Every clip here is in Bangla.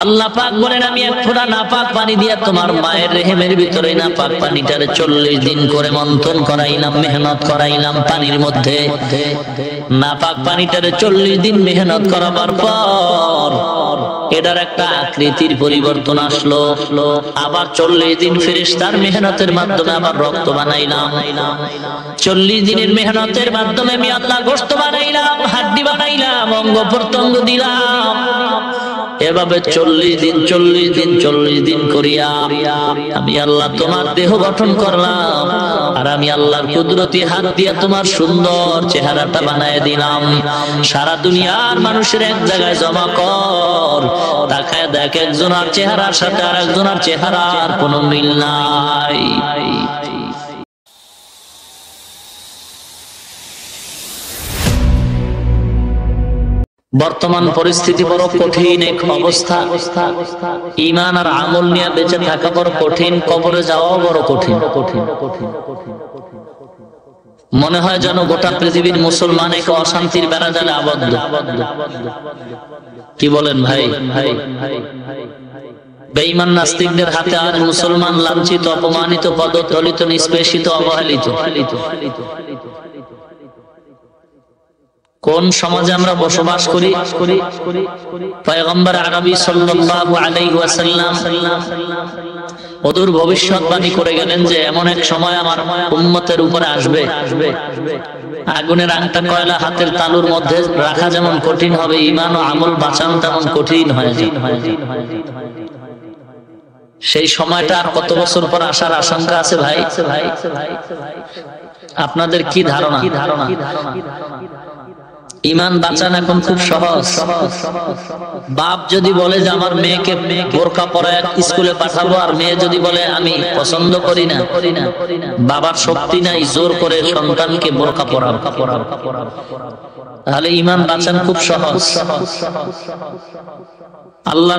আল্লাহ পাক বলেন আমি এক ফোঁটা নাপাক পানি দিয়া তোমার মায়ের রেহেমের ভিতরে নাপাক পানিটারে 40 দিন করে মন্থন করাইলাম, মেহনত করাইলাম পানির মধ্যে। নাপাক পানিটারে 40 দিন মেহনত করাবার পর এটার একটা আকৃতির পরিবর্তন আসলো। আবার 40 দিন ফেরেশতার মেহনতের মাধ্যমে আবার রক্ত বানাইলাম। 40 দিনের মেহনতের মাধ্যমে আমি আল্লাহ গোশত বানাইলাম, হাড্ডি বানাইলাম, অঙ্গ প্রত্যঙ্গ দিলাম। এভাবে 40 দিন করিয়া আমি আল্লাহ তোমার দেহ গঠন করলাম। আর আমি আল্লাহর কুদরতি হাত দিয়ে তোমার সুন্দর চেহারাটা বানায় দিলাম। সারা দুনিয়ার মানুষের এক জায়গায় জমা কর, তাকায় দেখ একজনের চেহারার সাথে আর একজনের চেহারার কোনো মিল নাই। বর্তমান পরিস্থিতি বড় কঠিন এক অবস্থা। ঈমান আর আমল নিয়ে বেঁচে থাকা বড় কঠিন, কবরে যাওয়াও বড় কঠিন। মনে হয় যেন গোটা পৃথিবীর মুসলমান এক অশান্তির বেড়াজালে আবদ্ধ। কি বলেন ভাই? বেঈমান নাস্তিকদের হাতে আজ মুসলমান লাঞ্ছিত, অপমানিত, পদদলিত, নিষ্পেষিত, অবহেলিত। কোন সমাজে আমরা বসবাস করি? পয়গম্বর আরবি সাল্লাল্লাহু আলাইহি ওয়াসাল্লাম অদূর ভবিষ্যৎবাণী করে গেলেন যে এমন এক সময় আমার উম্মতের উপরে আসবে, আগুনের আংটা কয়লা হাতের তালুর মধ্যে রাখা যেমন কঠিন হবে, ঈমান ও আমল বাঁচানো তেমন কঠিন হয়ে যাবে। সেই সময়টা আর কত বছর পর আসার আশঙ্কা আছে ভাই? আপনাদের কি ধারণা? ঈমান বাঁচানো এখন খুব সহজ। বাপ যদি বলে যে আমার মেয়েকে বোরকা পরায় স্কুলে পাঠাবো, আর মেয়ে যদি বলে আমি পছন্দ করি না, বাবার শক্তি নাই জোর করে সন্তানকে বোরকা পরাবো, তাহলে ঈমান বাঁচানো খুব সহজ। আল্লাহ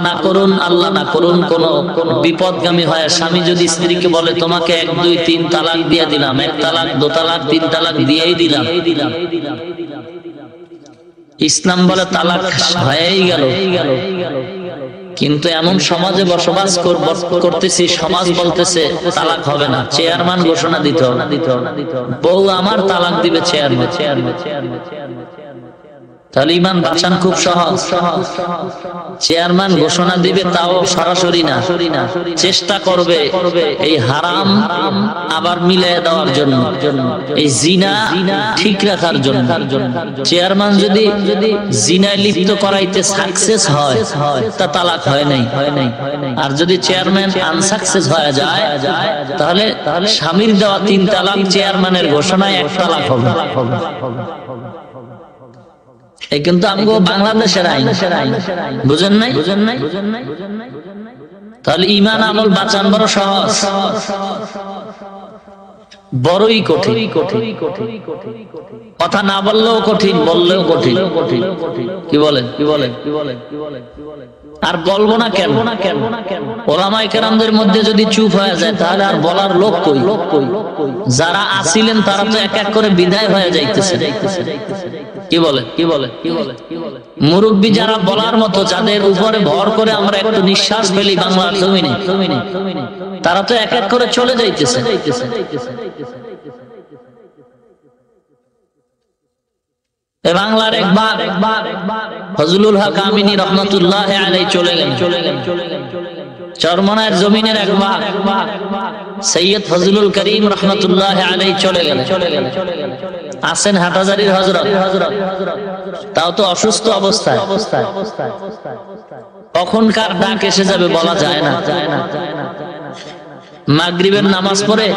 না করুন কোন বিপদগামী হয় স্বামী যদি স্ত্রীকে বলে তোমাকে 1, 2, 3 তালাক দিয়ে দিলাম, 1 তালাক, 2 তালাক, 3 তালাক দিয়েই দিলাম, ইসলাম বলে তালাক হয়েই গেল। কিন্তু এমন সমাজে বসবাস করতেছি, সমাজ বলতেছে তালাক হবে না, চেয়ারম্যান ঘোষণা দিতে হবে, বউ আমার তালাক দিবে চেয়ারম্যান। তাহলে ঈমান বাঁচানো খুব সহজ। চেয়ারম্যান ঘোষণা দিবে, তাও সরাসরি না, চেষ্টা করবে এই হারাম আবার মিলিয়ে দেওয়ার জন্য, এই জিনা ঠিক রাখার জন্য। চেয়ারম্যান যদি জিনায় লিপ্ত করাইতে সাকসেস হয় তা তালাক হয় নাই। আর যদি চেয়ারম্যান আনসাকসেস হয়ে যায় তাহলে স্বামীর দেওয়া 3 তালাক চেয়ারম্যানের ঘোষণায় 1 তালাক হবে। এই কিন্তু আমগো বাংলাদেশের আইন, বুঝেন নাই? তাহলে ঈমান আমল বাঁচান বড় সহজ, বড়ই কঠিন। কথা না বললেও কঠিন, বললেও কঠিন। কি বলেন? আর বলবো না কেন? ওলামায়ে কেরামদের মধ্যে যদি চুপ হয়ে যায় তাহলে আর বলার লোক কই? যারা আছিলেন তারা তো এক এক করে বিদায় হয়ে যাইতেছে। কি বলে? মুরব্বী যারা বলার মতো, যাদের উপরে ভর করে আমরা একটু নিঃশ্বাস ফেলি বাংলার জমিনে, তারা তো এক এক করে চলে যাইতেছে। বাংলার এক বাপ ফজলুল হক আমিনী রহমাতুল্লাহি আলাইহি চলে গেলেন। চরমনার জমিনের এক বাপ সৈয়দ ফজলুল করিম রহমাতুল্লাহি আলাইহি চলে গেলেন। আছেন হাটহাজারীর হযরত, তাও তো অসুস্থ অবস্থায়। কখনকার ডাক এসে যাবে বলা যায় না। মাগরিবের নামাজ পড়ে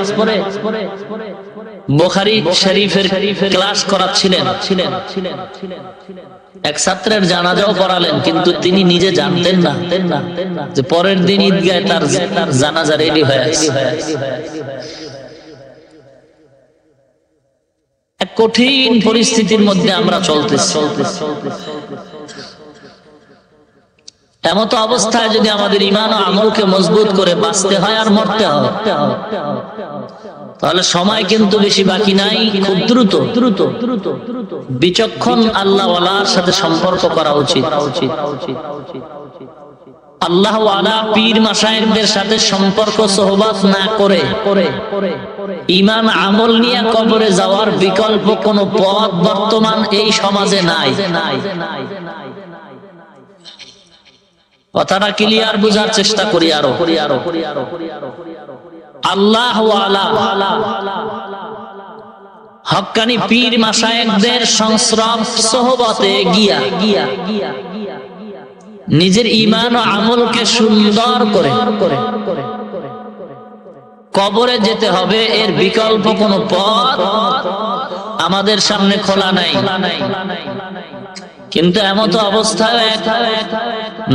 বুখারী শরীফের ক্লাস করাচ্ছিলেন। এক ছাত্রের জানাজাও পড়ালেন, কিন্তু তিনি নিজে জানতেন না যে পরের দিন ঈদগাহে তার জানাজা রেডি হয়ে আছে। এক কঠিন পরিস্থিতির মধ্যে আমরা চলতেছি। এমত অবস্থায় যদি আমাদের ঈমান ও আমলকে মজবুত করে বাঁচতে হয় আর মরতে হয়, তাহলে সময় কিন্তু বেশি বাকি নাই। খুব দ্রুত বিচক্ষণ আল্লাহওয়ালার সাথে সম্পর্ক করা উচিত। আল্লাহ ওয়ালা পীর মাশায়েখদের সাথে সম্পর্ক সোহবত না করে ঈমান আমল নিয়ে কবরে যাওয়ার বিকল্প কোন পথ বর্তমান এই সমাজে নাই। কথাটা ক্লিয়ার বোঝার চেষ্টা করি আরো। আল্লাহ ওয়ালা হক্কানি পীর মাশায়েখদের সংস্রব সোহবতে গিয়া নিজের ঈমান ও আমলকে সুন্দর করে কবরে যেতে হবে, এর বিকল্প কোন পথ আমাদের সামনে খোলা নাই। কিন্তু এমত অবস্থায়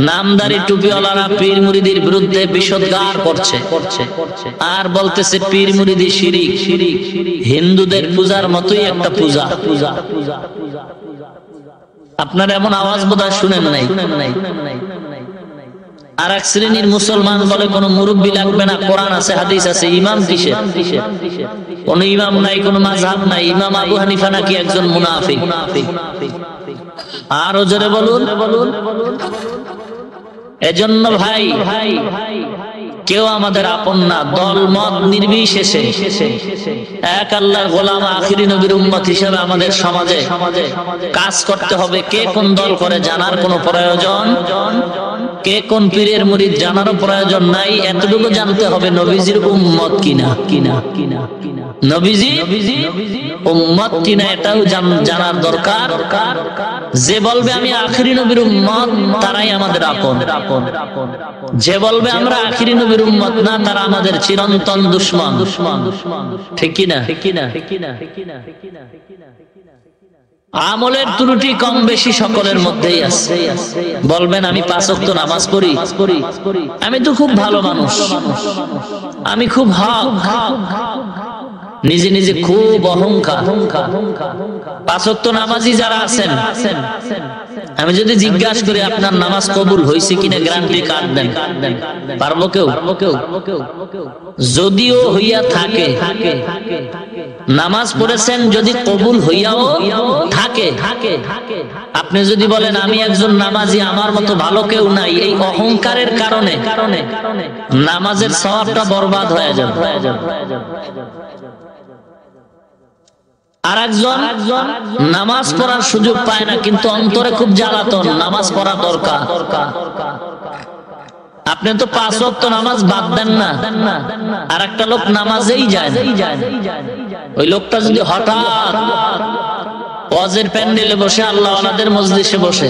নামদারি টুপিওয়ালারা পীর মুরিদির বিরুদ্ধে বিষোদ্গার করছে আর বলতেছে পীর মুরিদি শিরিক, হিন্দুদের পূজার মতোই একটা পূজা। আপনারা এমন আওয়াজ বোধহয় শুনেন নাই। আর এক শ্রেণীর মুসলমান বলে কোন মুরব্বী লাগবে না, কোরআন আছে হাদিস আছে, ইমাম কিসের? কোন ইমাম নাই, কোন মাযহাব নাই। ইমাম আবু হানিফা নাকি একজন মুনাফিক? আরো জোরে বলুন। এজন্য ভাই কেউ আমাদের আপন না, দল মত নির্বিশেষে এক আল্লাহর গোলাম আখিরি নবীর উম্মত হিসেবে আমাদের সমাজে কাজ করতে হবে। কে কোন দল করে জানার কোনো প্রয়োজন, কে কোন পীরের মুরিদ জানারও প্রয়োজন নাই। এতটুকু জানতে হবে নবীজির উম্মত কিনা, নবীজি উম্মত কিনা এটাও জানার দরকার। যে বলবে আমি আখিরি নবীর উম্মত তারাই আমাদের আপন, যে বলবে আমরা আখিরি নবীর উম্মত না তারা আমাদের চিরন্তন দুশমন। ঠিক কিনা? আমলের ত্রুটি কম বেশি সকলের মধ্যেই আছে। বলবেন আমি 5 ওয়াক্ত নামাজ পড়ি, আমি তো খুব ভালো মানুষ, আমি খুব হক, নিজে নিজে খুব অহংকার। 5 ওয়াক্ত নামাজি যারা আছেন, আমি যদি জিজ্ঞাসা করি আপনার নামাজ কবুল হয়েছে কিনা, গ্যারান্টি কার্ড দেন, পারবো কেউ? যদিও হইয়া থাকে, নামাজ পড়েছেন যদি কবুল হইয়াও থাকে, আপনি যদি বলেন আমি একজন নামাজি, আমার মতো ভালো কেউ নাই, এই অহংকারের কারণে নামাজের সওয়াবটা বরবাদ হয়ে যাবে। আর একজন নামাজ পড়ার সুযোগ পায় না, কিন্তু অন্তরে খুব জ্বালাতন, নামাজ পড়া দরকার। আপনি তো 5 ওয়াক্ত নামাজ বাদ দেন না, আর একটা লোক নামাজেই যায় না। ওই লোকটা যদি হঠাৎ ওয়াজের প্যান্ডেলে বসে, আল্লাহ ওয়ালাদের মজলিসে বসে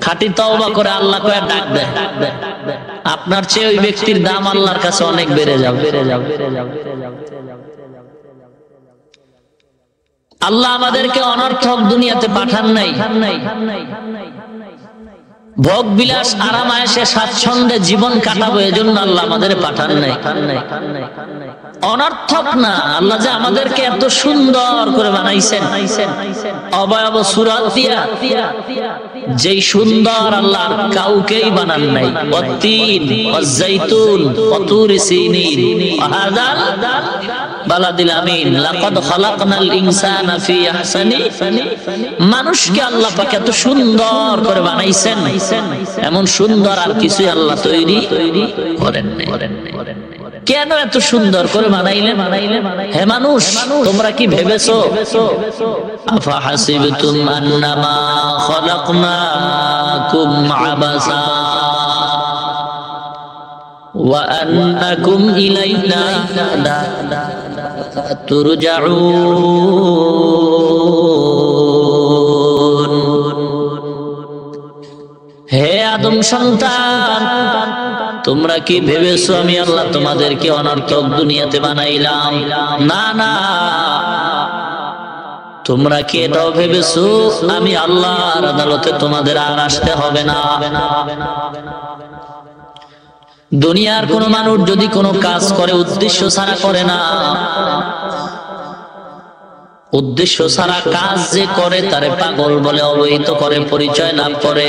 খাঁটি তওবা করে আল্লাহকে ডাক দেয়, আপনার চেয়ে ওই ব্যক্তির দাম আল্লাহর কাছে অনেক বেড়ে যাবে। আল্লাহ আমাদেরকে অনর্থক দুনিয়াতে পাঠান নাই ভোগ বিলাস আরাম আয়েশে স্বাচ্ছন্দ্যে জীবন কাটাবো, এজন্য আল্লাহ আমাদের পাঠান নাই। অনর্থক না, আল্লাহ যে আমাদেরকে এত সুন্দর করে বানাইছেন, অবয়ব সুরাত দিয়া, যেই সুন্দর আল্লাহ কাউকেই বানান নাই। ওয়াত্তিন ওয়াজ্জাইতুন ওয়াতুরি সিনিন ওয়াহাদাল বালাদিল আমিন লাকাদ খালাকনাল ইনসানা ফি আহসানি। মানুষকে আল্লাহ পাক এত সুন্দর করে বানাইছেন, এমন সুন্দর আর কিছুই আল্লাহ তৈরি করেন নাই। কেন এত সুন্দর করে বানাইলেন? হে মানুষ, তোমরা কি ভেবেছো আফা হাসিবতুম আন্নামা খালাকনাকুম আবাসা ওয়া আন্নাকুম ইলাইনা লা তুরজাউন। হে আদম সন্তান, তোমরা কি ভেবেছো আমি আল্লাহ তোমাদেরকে অনর্থক দুনিয়াতে বানাইলাম? না না, তোমরা কি এটাও ভেবেছো আমি আল্লাহর আদালতে তোমাদের আর আসতে হবে না? দুনিয়ার কোন মানুষ যদি কোনো কাজ করে উদ্দেশ্য ছাড়া করে না, উদ্দেশ্য ছাড়া কাজ যে করে তারে পাগল বলে অবহিত করে, পরিচয় লাভ করে।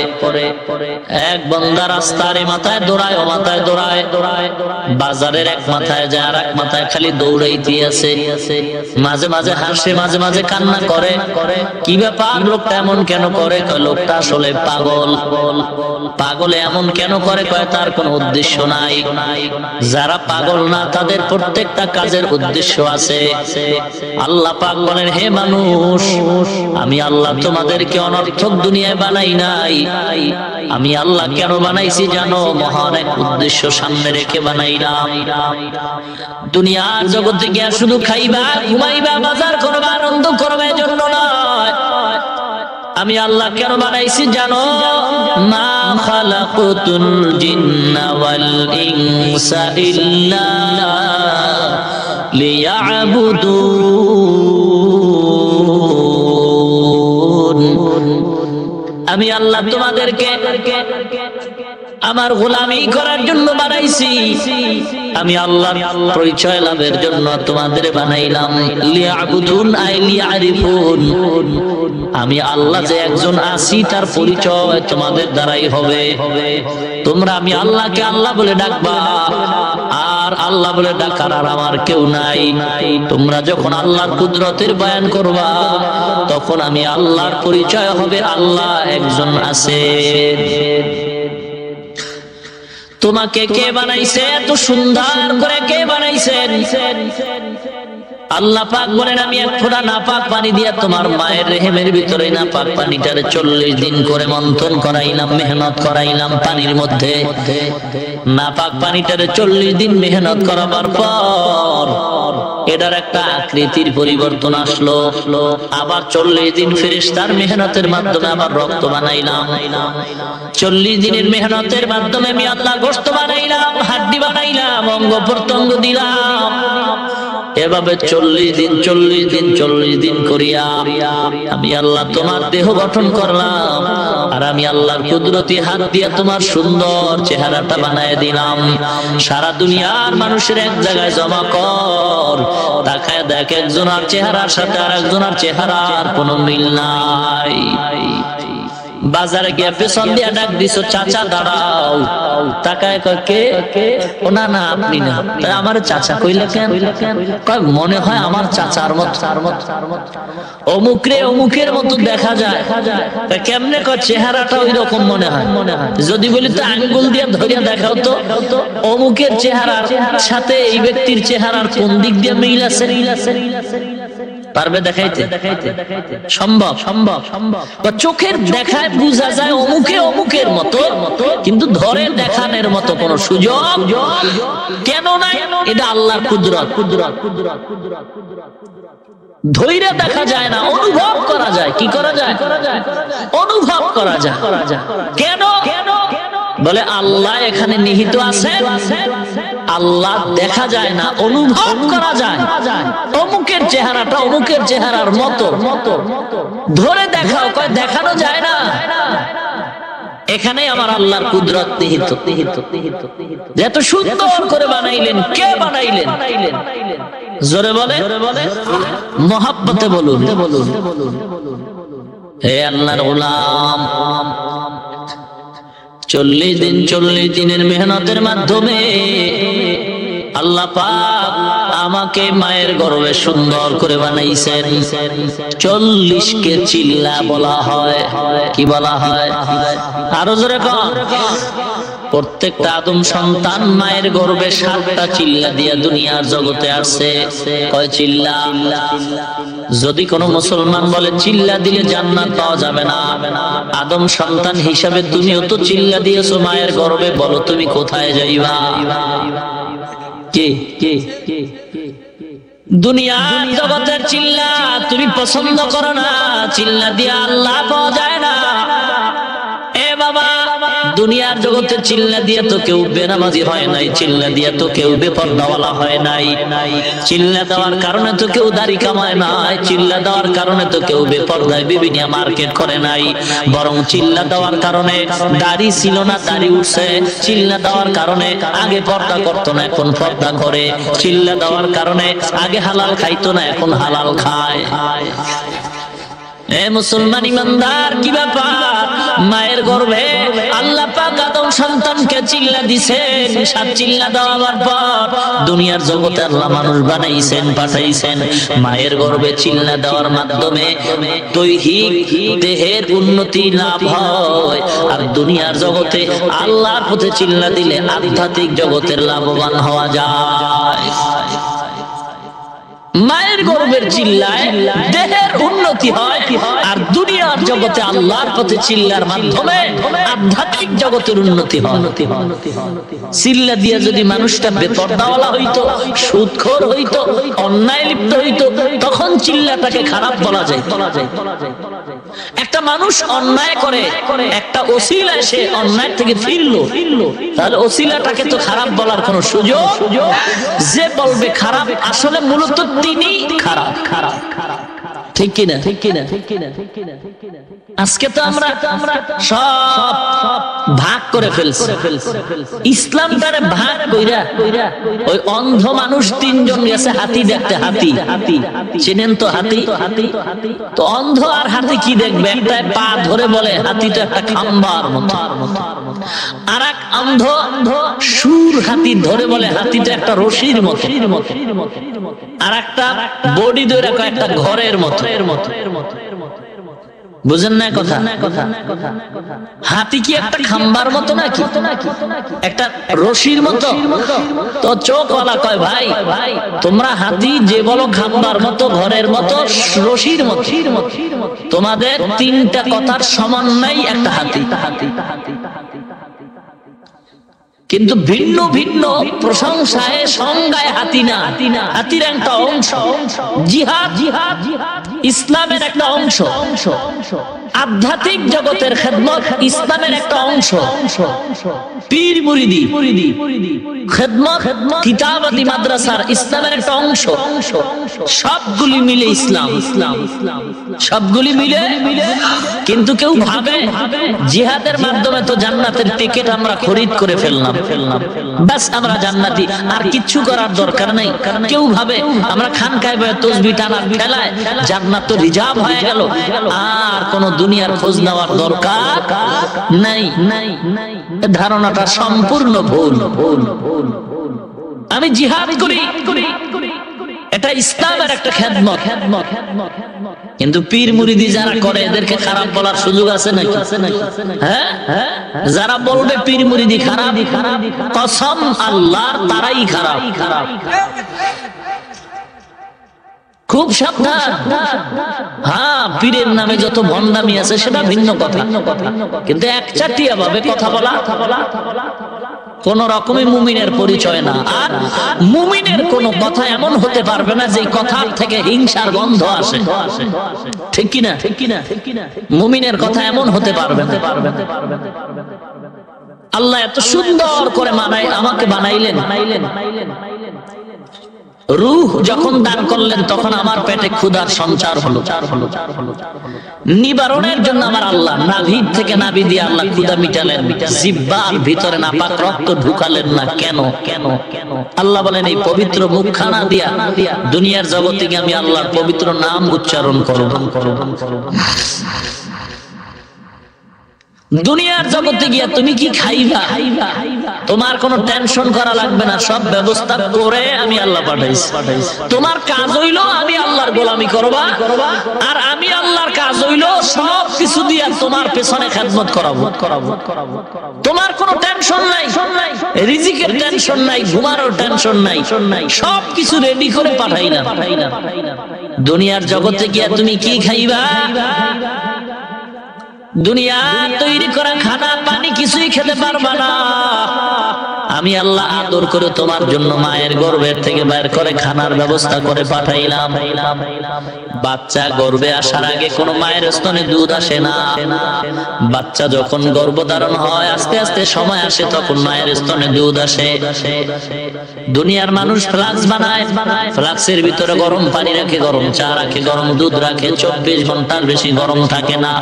এক বান্দা রাস্তার মাথায় দৌড়ায়, ও মাথায় দৌড়ায়, বাজারের এক মাথায় যায় আর এক মাথায় খালি দৌড়াইতে আছে, মাঝে মাঝে হাসে, মাঝে মাঝে কান্না করে। কি ব্যাপার, লোকটা এমন কেন করে? লোকটা আসলে পাগল। পাগলে এমন কেন করে? কয় তার কোনো উদ্দেশ্য নাই। যারা পাগল না তাদের প্রত্যেকটা কাজের উদ্দেশ্য আছে। আল্লাহ পাক বলেন, হে মানুষ, আমি আল্লাহ তোমাদেরকে অনর্থক দুনিয়ায় বানাই নাই। আমি আল্লাহ কেন বানাইছি জানো? মহান এক উদ্দেশ্য সামনে রেখে বানাইলাম। দুনিয়ার জগতে গিয়া শুধু খাইবা, ঘুমাইবা, বাজার করবা, আনন্দ করবে জন্য নয়। আমি আল্লাহ কেন বানাইছি জানো? মা খালাকুতুল জিন্না ওয়াল ইনসা ইল্লা লিয়াবুদুন। আমি আল্লাহ তোমাদেরকে আমার গোলামি করার জন্য বানাইছি। আমি আল্লাহর পরিচয় লাভের জন্য তোমাদের বানাইলাম। লিয়াবুদুন আই লিয়ারিফুন। আমি আল্লাহ যে একজন আছি তার পরিচয় তোমাদের দ্বারাই হবে। তোমরা আমি আল্লাহকে আল্লাহ বলে ডাকবা, আর আল্লাহ বলে ডাকার আর আমার কেউ নাই। তোমরা যখন আল্লাহর কুদরতের বয়ান করবা তখন আমি আল্লাহর পরিচয় হবে, আল্লাহ একজন আছে। তোমাকে কে বানাইছে? এত সুন্দর করে কে বানাইছেন? আল্লাহ পাক বলেন, আমি এক ফোঁটা নাপাক পানি দিয়া তোমার মায়ের রেহেমের ভিতরে নাপাক পানিটারে 40 দিন করে মন্থন করাইলাম, মেহনত করাইলাম পানির মধ্যে। নাপাক পানিটারে 40 দিন মেহনত করাবার পর এটার একটা আকৃতির পরিবর্তন আসলো। আবার 40 দিন ফেরেশতার মেহনতের মাধ্যমে আবার রক্ত বানাইলাম। 40 দিনের মেহনতের মাধ্যমে আমি আল্লাহ গোশত বানাইলাম, হাড্ডি বানাইলাম, অঙ্গ প্রত্যঙ্গ দিলাম। এভাবে 40 দিন করিয়া আমি আল্লাহ তোমার দেহ গঠন করলাম, আর আমি আল্লাহর কুদরতি হাত দিয়ে তোমার সুন্দর চেহারাটা বানায় দিলাম। সারা দুনিয়ার মানুষের এক জায়গায় জমা কর, তাকায় দেখ একজনের চেহারার সাথে আর একজনের চেহারার কোনো মিল নাই। বাজারে গিয়ে পেছন দিয়া ডাক দিছো, চাচা দাঁড়াও। তাকায় কয়, কে? ও না না, আপনি না। তাই আমার চাচা কইলে কেন? কয় মনে হয় আমার চাচার মত, অমুকরে অমুকের মতো দেখা যায়। কেমনে? কয় চেহারাটা ওই রকম মনে হয়। যদি বলি তো আঙ্গুল দিয়ে ধরিয়া দেখাও তো অমুকের চেহারার সাথে এই ব্যক্তির চেহারার কোন দিক দিয়ে মিল আছে? পারবে দেখাইতে? সম্ভব? চোখের দেখায় বোঝা যায় অমুকে অমুকের মতো, কিন্তু ধরে দেখানোর মতো কোন সুযোগ কেন নাই? এটা আল্লাহর কুদরত। ধৈর্য দেখা যায় না, অনুভব করা যায়। কি করা যায়? অনুভব করা যায়। কেন? বলে আল্লাহ এখানে নিহিত আছেন। আল্লাহ দেখা যায় না, অনুভব করা যায়। অমুকের চেহারাটা অমুকের চেহারার মতো, ধরে দেখাও। কয় দেখানো যায় না। এখানে আমার আল্লাহর কুদরত নিহিত। এত সুন্দর করে বানাইলেন, কে বানাইলেন? জোরে বলে, মহাব্বতে বলুন। হে আল্লাহর গোলাম, 40 দিনের মেহনতের মাধ্যমে আল্লাহ পাক আমাকে মায়ের গর্ভে সুন্দর করে বানাইছেন। 40কে চিল্লা বলা হয়। কি বলা হয়? আরো জোরে কর। প্রত্যেকটা আদম সন্তান মায়ের গর্ভে 7টা চিল্লা দিয়া দুনিয়ার জগতে আসছে। কয় চিল্লা? যদি কোনো মুসলমান বলে চিল্লা দিলে জান্নাত পাওয়া যাবে না, আদম সন্তান হিসাবে তুমিও তো চিল্লা দিয়েছো মায়ের গর্ভে, বলো তুমি কোথায় যাইবা? দুনিয়ার জগতের চিল্লা তুমি পছন্দ করো না, চিল্লা দিয়ে আল্লাহ পাওয়া যায় না। এ বাবা, দুনিয়ার জগতে চিল্লা দিয়ে তো কেউ বেনামাজি হয় নাই, চিল্লা দিয়ে তো কেউ বেপরদাওয়ালা হয় নাই, চিল্লা দেওয়ার কারণে তো কেউ দাড়ি কামায় নাই, চিল্লা দেওয়ার কারণে তো কেউ বেপরদায় বিভিন্ন মার্কেট করে নাই, বরং চিল্লা দেওয়ার কারণে দাড়ি ছিল না দাড়ি উঠছে, চিল্লা দেওয়ার কারণে আগে পর্দা করতো না এখন পর্দা করে, চিল্লা দেওয়ার কারণে আগে হালাল খাইতো না এখন হালাল খায়। এ মুসলমান ইমানদার, কি ব্যাপার? মায়ের গর্ভে আল্লাহ পাক আদম সন্তানকে চিল্লা দিছেন, সাত চিল্লা দেওয়ার পর দুনিয়ার জগতে আল্লাহ মানুষ বানাইছেন, পাঠাইছেন। মায়ের গর্ভে চিল্লা দেওয়ার মাধ্যমে দৈহিক দেহের উন্নতি লাভ হয়, আর দুনিয়ার জগতে আল্লাহর পথে চিল্লা দিলে আধ্যাত্মিক জগতের লাভবান হওয়া যায়। মায়ের গর্ভের চিল্লায় দেহের উন্নতি হয়, আর দুনিয়ার জগতে আল্লাহর পথে চিল্লার মাধ্যমে আধ্যাত্মিক জগতের উন্নতি হয়। চিল্লা দিয়ে যদি মানুষটা বেপরদাওয়ালা হইতো, সুদখোর হইতো, অন্যায় লিপ্ত হইতো, তখন চিল্লাটাকে খারাপ বলা যায়। একটা মানুষ অন্যায় করে, একটা ওসিলা সে অন্যায় থেকে ফিরলো, তাহলে ওসিলাটাকে তো খারাপ বলার কোনো সুযোগ, যে বলবে খারাপ আসলে মূলত তিনি খারাপ। ঠিক কিনা? আজকে তো আমরা সব ভাগ করে ফেলছি। ইসলামটারে ভাগ কইরা ওই অন্ধ মানুষ তিনজন গেছে হাতি দেখতে। হাতি চিনেন তো? হাতি তো অন্ধ আর হাতি কি দেখবে? একটা পা ধরে বলে হাতি তো একটা খাম্বার মতো, আর এক অন্ধ সুর হাতি ধরে বলে হাতি তো একটা রশির মতো, আর একটা বডি ধরে একটা ঘরের মতো। বুঝেন না কথা? হাতি কি একটা খাম্বার মতো নাকি একটা রশির মতো? তো চোখওয়ালা কয় ভাই তোমরা হাতি যে বলো খাম্বার মতো, ঘরের মতো, রশির মতো, তোমাদের তিনটা কথার সমন্বয় একটা হাতি। কিন্তু ভিন্ন ভিন্ন প্রশংসায় সংজ্ঞায় হাতি না। হাতির একটা অংশ জিহাদ, ইসলামের একটা অংশ। আধ্যাত্মিক জগতের খেদমত ইসলামের একটা অংশ। পীর মুরিদি খেদমত, কিতাবাতি মাদ্রাসার ইসলামের একটা অংশ। সবগুলি মিলে ইসলাম, সবগুলি মিলে। কিন্তু কেউ ভাবে জিহাদের মাধ্যমে তো জান্নাতের টিকিট আমরা খরিদ করে ফেললাম, বাস আমরা জান্নাতি, আর কিচ্ছু করার দরকার নাই। কেউ ভাবে আমরা খানকায় বসে তাসবিহ টানার খেলায় জান্নাত তো রিজার্ভ হয়ে গেল, আর কোন দুনিয়ার খোঁজ নেওয়ার দরকার নাই। ধারণাটা সম্পূর্ণ ভুল। আমি জিহাদ করি, এটা ইসলামের একটা খেদমত। কিন্তু পীর মুরিদি যারা করে এদেরকে খারাপ বলার সুযোগ আছে নাকি? হ্যাঁ, যারা বলবে পীর মুরিদি খারাপ, কসম আল্লাহর তারাই খারাপ। খুব সাবধান। হ্যাঁ, পীরের নামে যত ভণ্ডামি আছে সেটা ভিন্ন কথা, কিন্তু একচাটিয়া ভাবে কথা বলা কোন রকমই মুমিনের পরিচয় না। আর মুমিনের কোন কথা এমন হতে পারবে না যে কথা থেকে হিংসার গন্ধ আসে। ঠিক কিনা? মুমিনের কথা এমন হতে পারবে না। আল্লাহ এত সুন্দর করে আমাকে বানাইলেন। রূহ যখন দান করলেন তখন আমার পেটে ক্ষুধার সঞ্চার হলো। নিবারণের জন্য আমার আল্লাহ নাভির থেকে নাভি দিয়ে আল্লাহ ক্ষুধা মিটালেন। জিহ্বার ভিতরে নাপাক রক্ত ঢুকালেন না। কেন? আল্লাহ বলেন এই পবিত্র মুখখানা দিয়া দুনিয়ার জগতে গিয়ে আমি আল্লাহর পবিত্র নাম উচ্চারণ করব। দুনিয়ার জগতে গিয়া তুমি কি খাইবা, তোমার কোনো টেনশন করা লাগবে না। সব ব্যবস্থা করে আমি আল্লাহ পাঠাইছি। তোমার কাজ হইলো আমি আল্লাহর গোলামি করবা, আর আমি আল্লাহর কাজ হইলো সব কিছু দিয়া তোমার পেছনে খেদমত করাবো। তোমার কোনো টেনশন নাই, রিজিকের টেনশন নাই, ঘুমানোর টেনশন নাই, সব কিছু রেডি করে পাঠাই না। দুনিয়ার জগতে গিয়া তুমি কি খাইবা, দুনিয়া তৈরি করা খানা পানি কিছুই খেতে পারবা না। আমি আল্লাহ আদর করে তোমার জন্য মায়ের গর্ভের থেকে বের করে খানার ব্যবস্থা করে পাঠাইলাম। বাচ্চা গর্ভে আসার আগে কোন মায়ের স্তনে দুধ আসে না। বাচ্চা যখন গর্ভধারণ হয় আস্তে আস্তে সময় আসে তখন মায়ের স্তনে দুধ আসে। দুনিয়ার মানুষ ফ্লাক্স বানায়, ফ্লাক্সের ভিতরে গরম পানি রাখে, গরম চা রাখে, গরম দুধ রাখে, 24 ঘন্টার বেশি গরম থাকে না।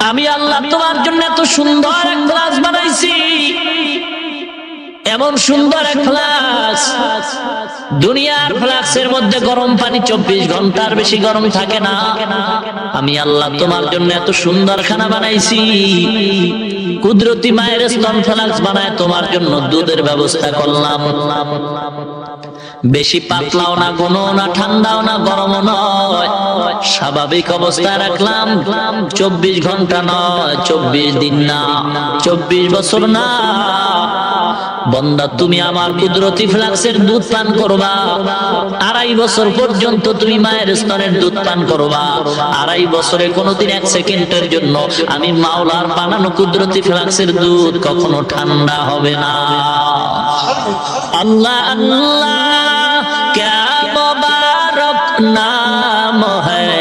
আমি আল্লাহ তোমার জন্য এত সুন্দর এক ফ্লাক্স বানাইছি, এমন সুন্দর এক ফ্লাক্স। দুনিয়ার ফ্লাক্সের মধ্যে গরম পানি 24 ঘন্টার বেশি গরম থাকে না। আমি আল্লাহ তোমার জন্য এত সুন্দর খানা বানাইছি। কুদরতি মায়ের স্তন ফ্লাক্স বানায় তোমার জন্য দুধের ব্যবস্থা করলাম। বেশি পাতলাও না, ঘনও না, ঠান্ডাও না, গরমও নয়, স্বাভাবিক অবস্থায় রাখলাম। 24 ঘন্টা নয়, 24 দিন না, 24 বছর না। বন্দা তুমি আমার কুদরতি ফ্লাক্সের দুধ পান করবা। 2.5 বছর পর্যন্ত তুমি মায়ের স্তনের দুধ পান করবা। 2.5 বছরে কোনোদিন 1 সেকেন্ডের জন্য আমি মাওলার বানানো কুদরতি ফ্লাক্সের দুধ কখনো ঠান্ডা হবে না। আল্লাহ আল্লাহ क्या मुबारक नाम है,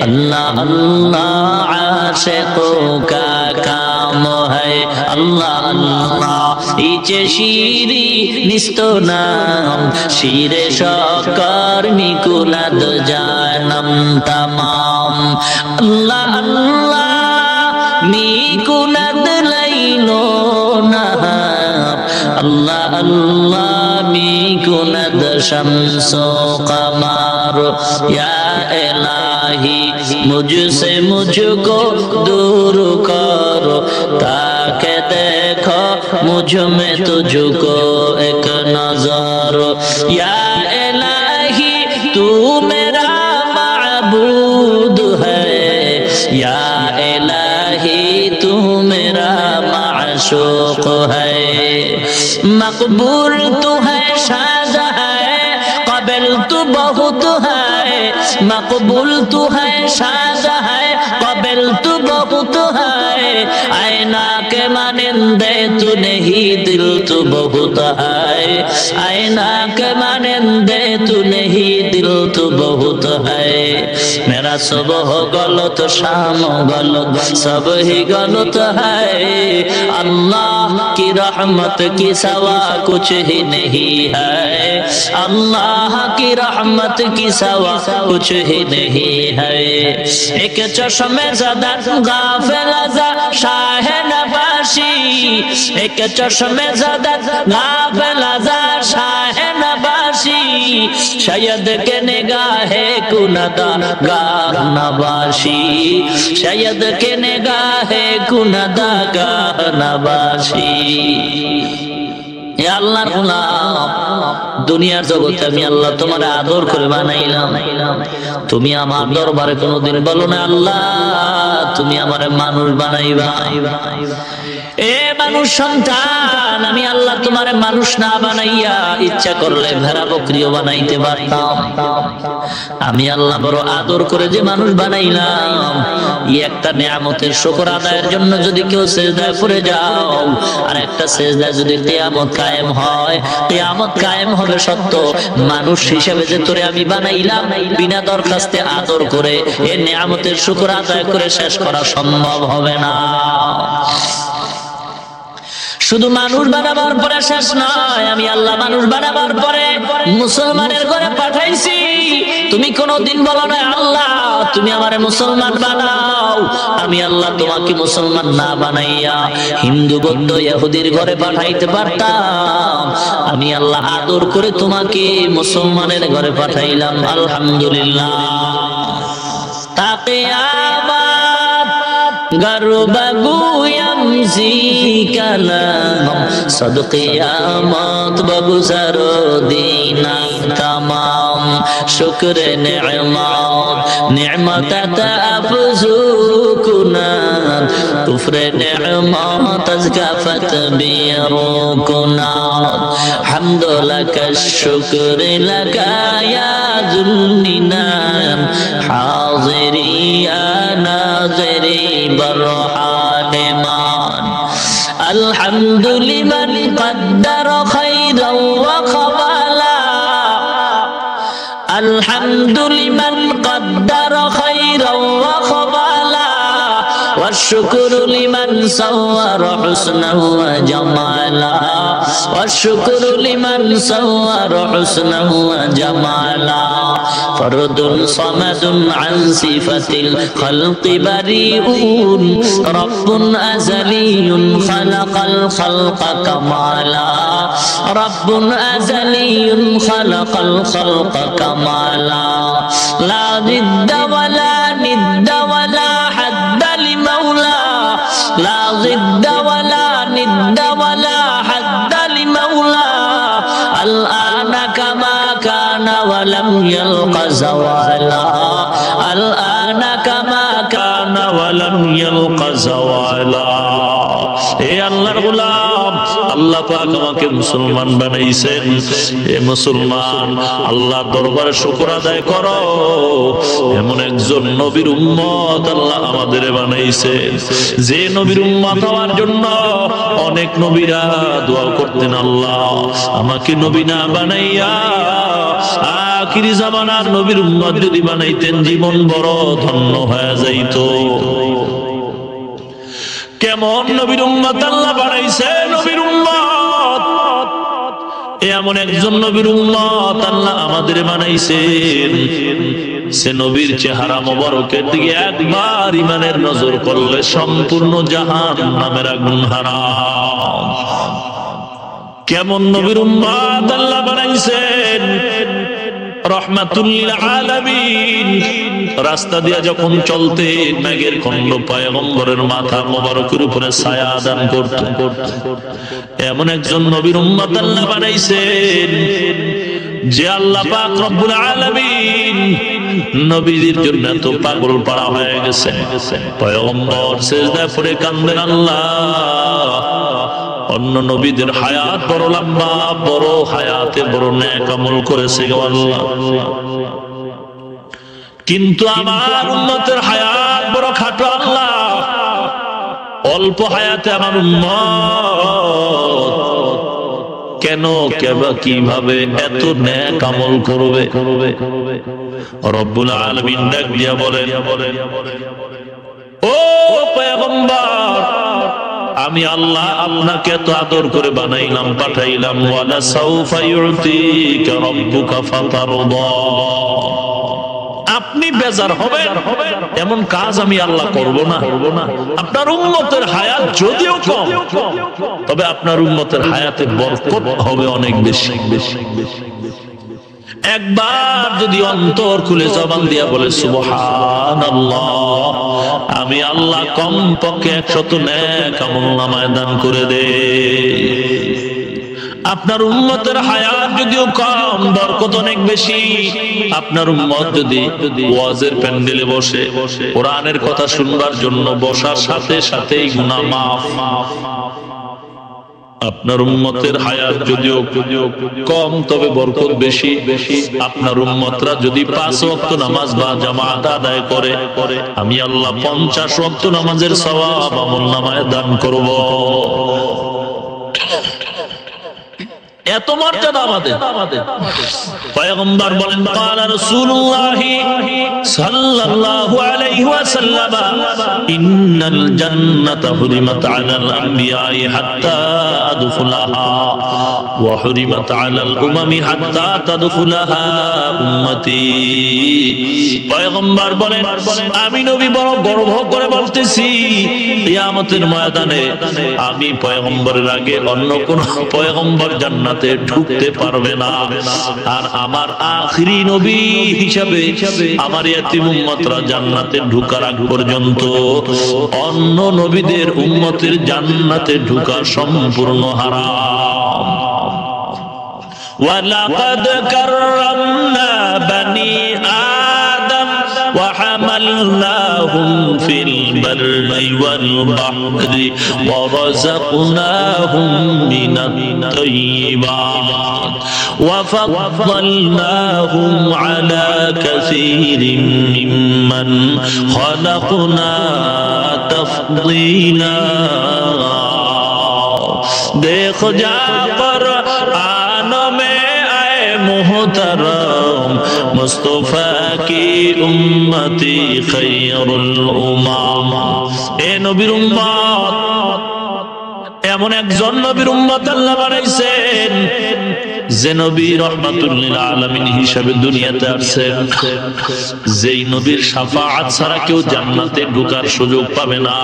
अल्लाह अल्लाह आशिकों का काम है। अल्लाह अल्लाह इचे शीरी निस्तो नाम, शीरे शकर मिकुलद जानम तमाम। अल्लाह अल्लाह मिकुलद लैलो नहार, अल्लाह अल्लाह मिकुलद शम्सो कमर। या इलाही मुझसे मुझको दूर करो, ताकि देखो मुझ में तुझको एक नजर। या इलाही तू मेरा माबूद है, या इलाही तू मेरा माशूक है। मकबूल तू है, शाद है, काबिल तू बहुत है। मकबूल तू है, शाद है, काबिल तू बहुत है। आईना के मानिंदे तू नहीं, दिल तू बहुत है। आईना के मानिंदे तू नहीं, दिल तू बहुत है। मेरा सुबह गलत, शाम गलत, सब ही गलत है। अल्लाह की रहमत की सवा कुछ ही नहीं है। अल्लाह की रहमत की सवा कुछ ही नहीं है। एक चश्मे ज़दा गाफिल ज़ा शाह नवाशी, एक चश्मे ज़दा गाफिल ज़ा शाह नवाशी। शायद के निगाहे कुनदा गाह नवाशी, शायद के निगाहे कुनदा गाह नवाशी। আল্লাহর গোলাম, দুনিয়ার জগতে আমি আল্লাহ তোমার আদর করে বানাইলাম। তুমি আমার দরবারে কোনোদিন বলো না আল্লাহ তুমি আমারে মানুষ বানাইবা। এ মানুষ সন্তান, আমি আল্লাহ তোমারে মানুষ না বানাইয়া ইচ্ছা করলে ভেড়া বকরিও বানাইতে পারতাম। আমি আল্লাহ বড় আদর করে যে মানুষ বানাইলাম, এই একটা নিয়ামতের শুকর আদায়ের জন্য যদি কেউ সিজদায় পড়ে যাও, আর একটা সিজদায় যদি কিয়ামত কায়েম হয়, কিয়ামত কায়েম হবে সত্য। মানুষ হিসেবে যে তোরে আমি বানাইলাম, বিনা দরখাস্তে আদর করে এই নিয়ামতের শুকর আদায় করে শেষ করা সম্ভব হবে না। শুধু মানুষ বানাবার পরে শেষ নয়, আমি আল্লাহ মানুষ বানাবার পরে মুসলমানের ঘরে পাঠাইছি। তুমি কোনদিন বলো না আল্লাহ তুমি আমারে মুসলমান বানাও। আমি আল্লাহ তোমাকে মুসলমান না বানাইয়া হিন্দু বৌদ্ধ ইহুদির ঘরে পাঠাইতে পারতাম। আমি আল্লাহ আদর করে তোমাকে মুসলমানের ঘরে পাঠাইলাম। আলহামদুলিল্লাহ। তাকে গর্বগুয়াম জিকালাম সদকিয়ামত বগুজারো দিনা তামাম শুকরে নে'মাত নে'মাতাত আফজু কুনাত কুফরে নে'মাত আজকাফত বিরু কুনাত হামদু লাকা শুকরে লাকা ইয়া যুন্নিনান হাজিরি ইয়া নাজিরি برهان مان আলহামদুলিমান কদ্দার খায়রান ওয়া খাবালা আলহামদুলিমান কদ্দার খায়রান ওয়া খাবালা والشكر لمن صور حسنا وجمالا والشكر لمن صور حسنا وجمالا فرد صمد عن صفة الخلق بريء رب أزلي خلق الخلق كمالا رب أزلي خلق الخلق كمالا لا ضد ولا ند ولا حد لمولى لا ضد ولا ند ولا حد لمولى الآن كما كان ولم يلق زوالا الآن كما كان ولم يلق زوالا এ আল্লাহর গোলাম আল্লাহ পাক আমাকে মুসলমান বানাইছেন এ মুসলমান আল্লাহর দরবারে শুকর আদায় করো এমন একজন নবীর উম্মত আল্লাহ আমাদের বানাইছেন যে নবীর উম্মত হওয়ার জন্য অনেক নবীরা দোয়া করতেন আল্লাহ আমাকে নবী না বানাইয়া আখিরি জামানার নবীর উম্মত যদি বানাইতেন জীবন বড় ধন্য হয়ে যাইতো কেমন নবীর উম্মত আল্লাহ বানাইছে নবীর উম্মত এমন একজন নবীর উম্মত আল্লাহ আমাদের বানাইছেন সে নবীর চেহারা মোবারকের দিকে একবার ইমানের নজর করলে সম্পূর্ণ জাহান্নামের আগুন হারাম কেমন নবীর উম্মত আল্লাহ বানাইছেন রহমাতুল লিল আলামিন রাস্তা দিয়া যখন চলতে মেঘের খণ্ড পয়গম্বরের মাথা মোবারকের উপরে ছায়া দান করত এমন একজন নবীর উম্মত আল্লাহ বানাইছেন যে আল্লাহ পাক রব্বুল আলামিন নবীদের জন্য তো পাগল পাড়া হয়ে গেছে পয়গম্বর সিজদায় পড়ে কাঁদেন আল্লাহ অন্য নবীদের হায়াত বড় লম্বা বড় হায়াতে বড় নেক আমল করেছে আল্লাহ কিন্তু আমার উম্মতের হায়াত বড় খাটো আল্লাহ অল্প হায়াতে আমার উম্মত কেন কিভাবে এত নেক আমল করবে রব্বুল আলামিন ডাক দিয়া বলেন ও পয়গম্বর আমি আল্লাহ আপনাকে তো আদর করে বানাইলাম পাঠাইলাম ওয়ালা সাউফা ইউতিকা রাব্বুকা ফাতারদা আপনি বেজার হবেন এমন কাজ আমি আল্লাহ করব না আপনার উম্মতের হায়াত যদিও কম তবে আপনার উম্মতের হায়াতে বরকত হবে অনেক বেশি একবার যদি অন্তর খুলে জবান দিয়া বলে সুবহানাল্লাহ আমি আল্লাহ কমপক্ষে 100 নেক আমলনামায় দান করে দে আপনার উম্মতের হায়াত যদিও কম বরকত অনেক বেশি আপনার উম্মত যদি ওয়াজের প্যান্ডেলে বসে কোরআনের কথা শুনবার জন্য বসার সাথে সাথেই গুনাহ মাফ আপনার উম্মতের হায়াত যদিও কম তবে বরকত বেশি আপনার উম্মতরা যদি 5 ওয়াক্ত নামাজ বা জামাত আদায় করে আমি আল্লাহ 50 ওয়াক্ত নামাজের সওয়াব আমলনামায় দান করব এত মর্যাদা আমাদের পয়গম্বর বলেন ক্বালা রাসূলুল্লাহ সাল্লাল্লাহু আলাইহি ওয়াসাল্লাম ইন্নাল জান্নাতা হুরিমাত আলাল আমবিয়া'i হাত্তা আদখুলাহা ওয়া হুরিমাত আলাল উমামি হাত্তা তাদখুলাহা উম্মতি পয়গম্বর বলেন আমি নবী বড় গর্ব করে বলতেছি কিয়ামতের ময়দানে আমি পয়গম্বরের আগে অন্য কোন পয়গম্বর জান্নাতে ঢুকতে পারবে না আর আমার আখিরি নবী হিসাবে আমার ইয়াতিম উম্মতরা জান্নাতে ঢোকার আগ পর্যন্ত অন্য নবীদের উম্মতের জান্নাতে ঢোকা সম্পূর্ণ হারাম ওয়ালাকাদ কাররামনা বানি আদম وحملناهم في البر والبحر ورزقناهم من الطيبات وفضلناهم على كثير ممن خلقنا تفضيلا देखो जा कुरान में आए मुहतरम मुस्तफा की उम्मती खैरुल उम्म। ए नबीर उम्मत, এমন একজন নবীর উম্মত আল্লাহ বানাইছেন যে নবী রাহমাতুল লিল আলামিন হিসেবে দুনিয়াতে আসছেন, যেই নবীর শাফাআত ছাড়া কেউ জান্নাতে ঢোকার সুযোগ পাবে না।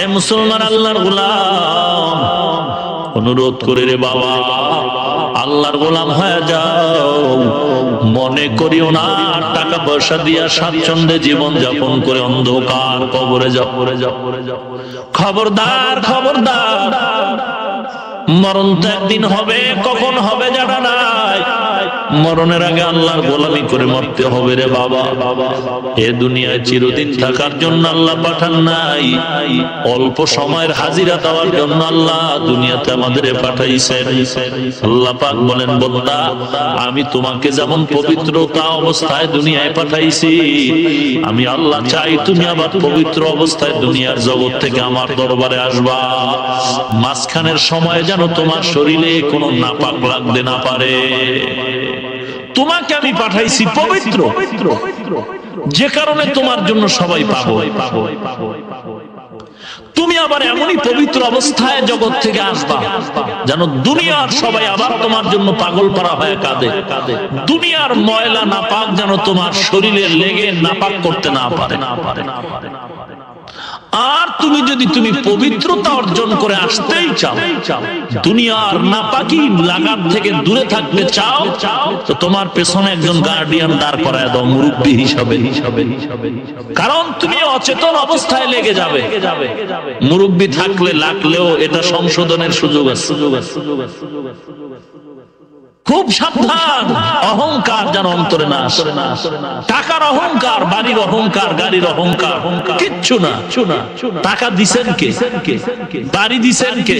এ মুসলমান আল্লাহর গোলাম, অনুরোধ করে রে বাবা, আল্লাহর গোলাম হয়ে যাও। মনে করিও না টাকা পয়সা দিয়া স্বাচ্ছন্দ্যে জীবন যাপন করে অন্ধকার কবরে যাও। খবরদার খবরদার, মরণ তো একদিন হবে, কখন হবে জানা নাই। মরণের আগে আল্লাহর গোলামি করে মরতে হবে রে বাবা। এ দুনিয়ায় চিরদিন থাকার জন্য আল্লাহ পাঠান নাই, অল্প সময়ের হাজিরা দেওয়ার জন্য আল্লাহ দুনিয়াতে আমাদের পাঠাইছেন। আল্লাহ পাক বলেন, বান্দা আমি তোমাকে যেমন পবিত্রতা অবস্থায় দুনিয়ায় পাঠাইছি, আমি আল্লাহ চাই তুমি আবার পবিত্র অবস্থায় দুনিয়ার জগৎ থেকে আমার দরবারে আসবা। মাঝখানের সময় যেন তোমার শরীরে কোনো নাপাক লাগতে না পারে। তোমাকে আমি পাঠাইছি পবিত্র, যে কারণে তোমার জন্য সবাই পাগল। তুমি আবার এমনই পবিত্র অবস্থায় জগৎ থেকে আসবা যেন দুনিয়ার সবাই আবার তোমার জন্য পাগল পারা হয়ে কাঁদে। দুনিয়ার ময়লা নাপাক যেন তোমার শরীরে লেগে নাপাক করতে না পারে। আর তুমি যদি পবিত্রতা অর্জন করে আসতেই চাও, দুনিয়ার নাপাকি লাগার থেকে দূরে থাকতে চাও, তো তোমার পেছনে একজন গার্ডিয়ান দাঁড় করায় দাও মুরব্বী হিসাবে। কারণ তুমি অচেতন অবস্থায় লেগে যাবে। মুরব্বী থাকলে লাগলেও এটা সংশোধনের সুযোগ আছে। খুব সাবধান, অহংকার যেন অন্তরে না আসে। টাকার অহংকার, বাড়ির অহংকার, গাড়ির অহংকার কিচ্ছু না। টাকা দিছেন কে? বাড়ি দিছেন কে?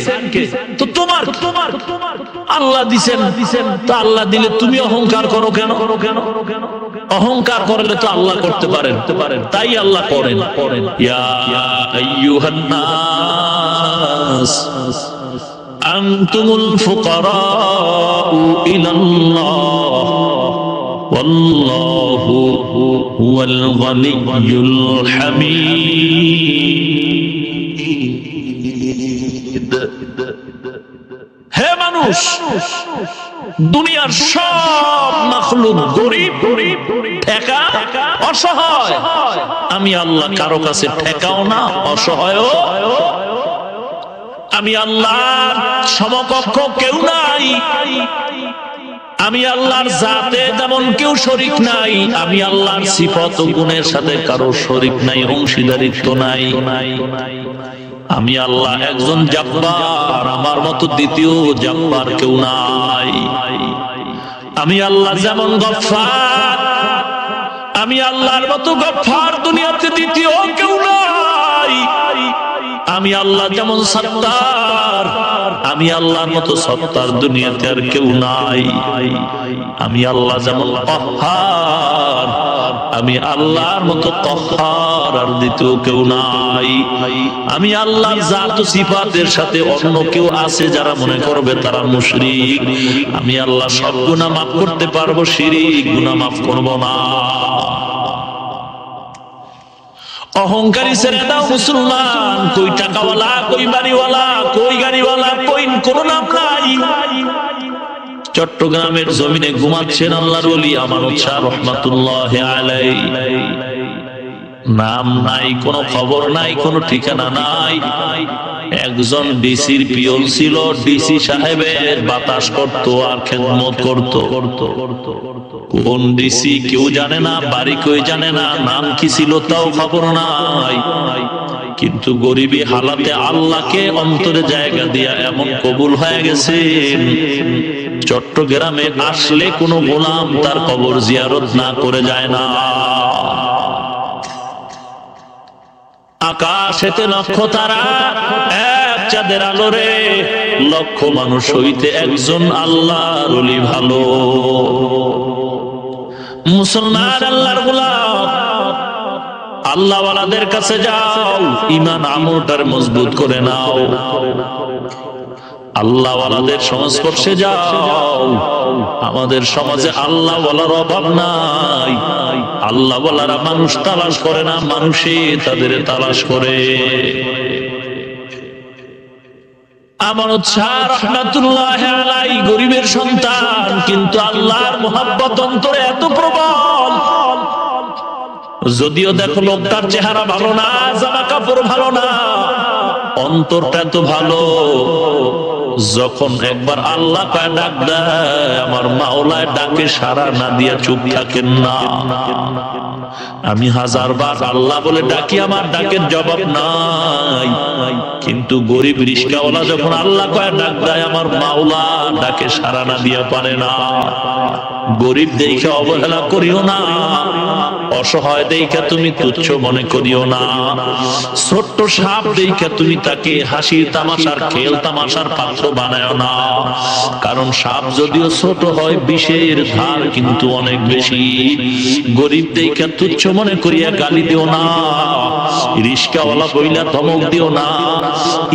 তো তোমার আল্লাহ দিছেন। তো আল্লাহ দিলে তুমি অহংকার করো কেন? অহংকার করলে তো আল্লাহ করতে পারেন, তাই আল্লাহ করেন। ইয়া আইয়ুহান নাস আনতুমুল ফুকারাউ ইলাল্লাহ ওয়াল্লাহু হুয়াল গনিয়্যুল হামিদ। হে মানুষ, দুনিয়ার সব মাখলুক গরীব, ঠেকা, অসহায়। আমি আল্লাহ কারো কাছে ঠেকাও না, অসহায়ও। আমি আল্লাহর সমকক্ষ কেউ নাই। আমি আল্লাহর জাতে যেমন কেউ শরীক নাই, আমি আল্লাহর সিফত ও গুণের সাথে কারো শরীক নাই, অংশীদারিত্ব নাই। আমি আল্লাহ একজন জাব্বার, আমার মতো দ্বিতীয় জাব্বার কেউ নাই। আমি আল্লাহ যেমন গফফার, আমি আল্লাহর মতো গফফার দুনিয়াতে দ্বিতীয় কেউ নাই। আমি আল্লাহ যেমন সত্তার, আমি আল্লাহর মতো সত্তার দুনিয়াতে আর কেউ নাই। আমি আল্লাহ যেমন কহ্হার, আমি আল্লাহর মতো কহ্হার আর দ্বিতীয় কেউ নাই। আমি আল্লাহর জাত ও সিফাতের সাথে অন্য কেউ আছে যারা মনে করবে তারা মুশরিক। আমি আল্লাহ সব গুনাহ মাফ করতে পারবো, শিরক গুনাহ মাফ করব না। অহংকারী ছেড়ে দাও মুসলমান। কই টাকাওয়ালা, কই বাড়িওয়ালা, কই গাড়িওয়ালা, কই কোনো নাম নাই। চট্টগ্রামের জমিনে ঘুমাচ্ছেন আল্লাহর ওলি আমানত শাহ রহমাতুল্লাহ আলাইহি। নাম নাই, কোনো খবর নাই, কোনো ঠিকানা নাই। একজন ডিসির পিয়ন ছিল, ডিসি সাহেবের বাতাস করত আর খেদমত করত। কোন ডিসি কেউ জানে না, বাড়ি কেউ জানে না, নাম কি ছিল তাও খবর নাই। কিন্তু গরিবী হালাতে আল্লাহকে অন্তরে জায়গা দিয়া এমন কবুল হয়ে গেছেন, চট্টগ্রামে আসলে কোনো গোলাম তার কবর জিয়ারত না করে যায় না। আকাশেতে লক্ষ তারা, এক চাঁদের আলোরে লক্ষ মানুষ হইতে একজন আল্লাহর ওলি ভালো। মুসলমান আল্লাহর গোলাম, আল্লাহওয়ালাদের কাছে যাও, ঈমান আমলটার মজবুত করে নাও। আল্লাহওয়ালাদের সংস্পর্শে যাও। আমাদের সমাজে আল্লাহওয়ালার অভাব নাই। আল্লাহওয়ালারা মানুষ তালাশ করে না, মানুষে তাদের তালাশ করে। আমানত শাহ রাহমাতুল্লাহি আলাইহি গরিবের সন্তান, কিন্তু আল্লাহর মুহাব্বত অন্তরে এত প্রবল। যদিও দেখো লোকটার চেহারা ভালো না, জামা কাপড় ভালো না, অন্তরটা এত ভালো। যখন একবার আল্লাহ পায় ডাক দেয়, আমার মাওলায় ডাকে সাড়া না দিয়া চুপ থাকেন না। আমি হাজারবার আল্লাহ বলে ডাকি, আমার ডাকের জবাব নাই, কিন্তু গরিব রিস্কাওয়ালা যখন আল্লাহ কয় ডাক দেয়, আমার মাওলা ডাকে সাড়া না দিয়া পারে না। গরিব দেখে অবহেলা করিও না, অসহায় দেখে তুমি তুচ্ছ মনে করিও না, ছোট্ট সাপ দেখে তুমি তাকে হাসির তামাশার খেল তামাশার পাত্র বানায় না। কারণ সাপ যদিও ছোট হয়, বিষের ধার কিন্তু অনেক বেশি। গরিব দেখে তুচ্ছ মনে করিয়া গালি দিও না, রিস্কাওয়ালা বইলা ধমক দিও না,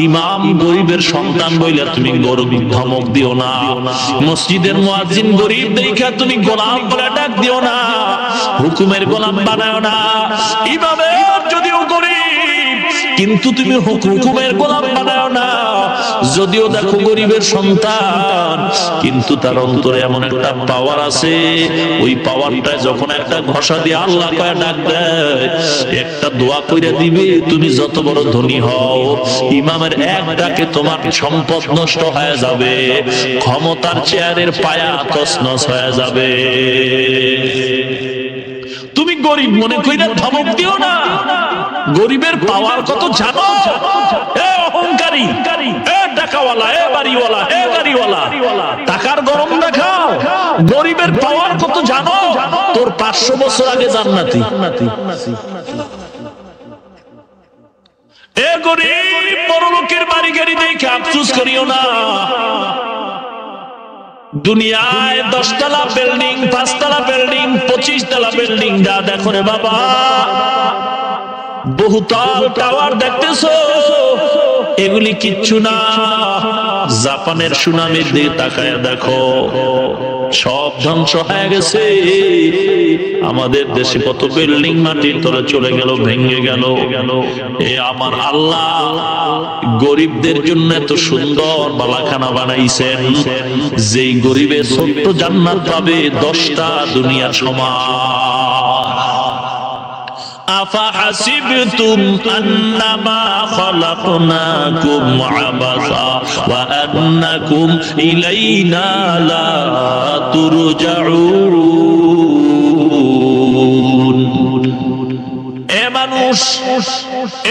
ইমাম গরিবের সন্তান বইলা তুমি গরিব ধমক দিও না, মসজিদের মুয়াজ্জিন গরিব দেখে তুমি গোলাম বলে ডাক দিও না, হুকুমের গোলাম বানায় না। ইমামের যদিও গরিব, কিন্তু তুমি হুকুমের গোলাম বানায় না। যদিও দেখো গরিবের সন্তান, কিন্তু তার অন্তরে এমন একটা পাওয়ার আছে, ওই পাওয়ারটা যখন একটা ঘষা দিয়ে আল্লাহ কয় ডাক দেয়, একটা দোয়া কইরা দিবে, তুমি যত বড় ধনী হও, ইমামের এক ডাকে তোমার সম্পদ নষ্ট হয়ে যাবে, ক্ষমতার চেয়ারের পায়া তছনছ হয়ে যাবে। তুমি গরিব মনে কইরা ধমক দিও না। গরিবের পাওয়ার কত জানো? এ অহংকারী, এ টাকাওয়ালা, এ বাড়িওয়ালা, এ গাড়িওয়ালা, টাকার গরম দেখাও। গরিবের পাওয়ার কত জানো? তোর 500 বছর আগে জান্নাতি। এ গরিব বড় লোকের বাড়ি গাড়ি দেখে আফসোস করিও না। দুনিয়ায় 10 তলা বিল্ডিং, 5 তলা বিল্ডিং, 25 তলা বিল্ডিং যা দেখো রে বাবা, বহুতল টাওয়ার দেখতেছো, এগুলি কিচ্ছু না। জাপানের সুনামির দিকে তাকায় দেখো, সব ধ্বংস হয়ে গেছে। আমাদের দেশে কত বিল্ডিং মাটির তলে চলে গেল, ভেঙে গেল। এ আমার আল্লাহ গরিবদের জন্য এত সুন্দর বালাখানা বানাইছেন, যেই গরিবে ছোট্ট জান্নাত পাবে 10টা দুনিয়ার সমান। আফাহাসিবতুম আন্নামা খালাকনাকুম আবাসা ওয়া আন্নাকুম ইলাইনা লা তুরজাউন। এ মানুষ,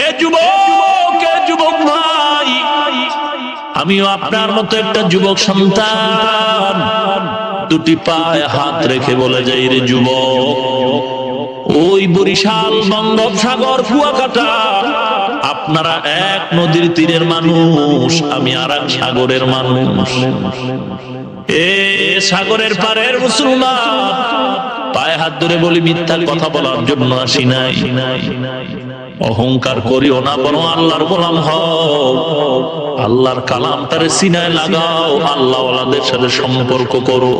এ যুবক, এ যুবক ভাই, আমিও আপনার মতো একটা যুবক সন্তান। দুটি পায়ে হাত রেখে বলে যাই রে যুবক, ওই বরিশাল, বঙ্গোপসাগর, কুয়াকাটা, আপনারা এক নদীর তীরের মানুষ, আমি আর এক সাগরের মানুষ। এ সাগরের পারের মুসলমান, পায়ে হাত ধরে বলি মিথ্যা কথা বলার জন্য আসি নাই। অহংকার করিও না, বরং আল্লাহর গোলাম হও, আল্লাহর কালামটারে সিনায় লাগাও, আল্লাহওয়ালাদের সাথে সম্পর্ক করো।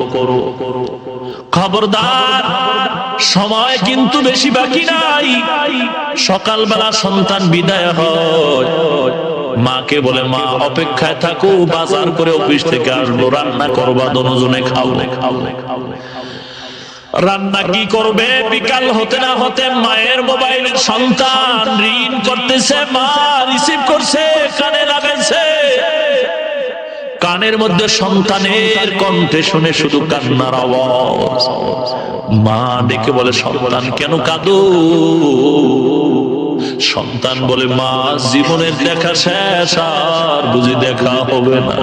খবরদার, সময় কিন্তু বেশি বাকি নাই। সকালবেলা সন্তান বিদায় হয়, মাকে বলে মা অপেক্ষায় থাকো, বাজার করে অফিস থেকে আসবো, রান্না করবা, দুজনে খাও। রান্না কি করবে? বিকাল হতে না হতে মায়ের মোবাইলে সন্তান রিং করতেছে, মা রিসিভ করছে, কানে লাগাইছে, কানের মধ্যে সন্তানের কণ্ঠে শুনে শুধু কান্নার আওয়াজ। মা ডেকে বলে, সন্তান কেন কাঁদো? সন্তান বলে, মা জীবনের দেখা শেষ, আর বুঝি দেখা হবে না।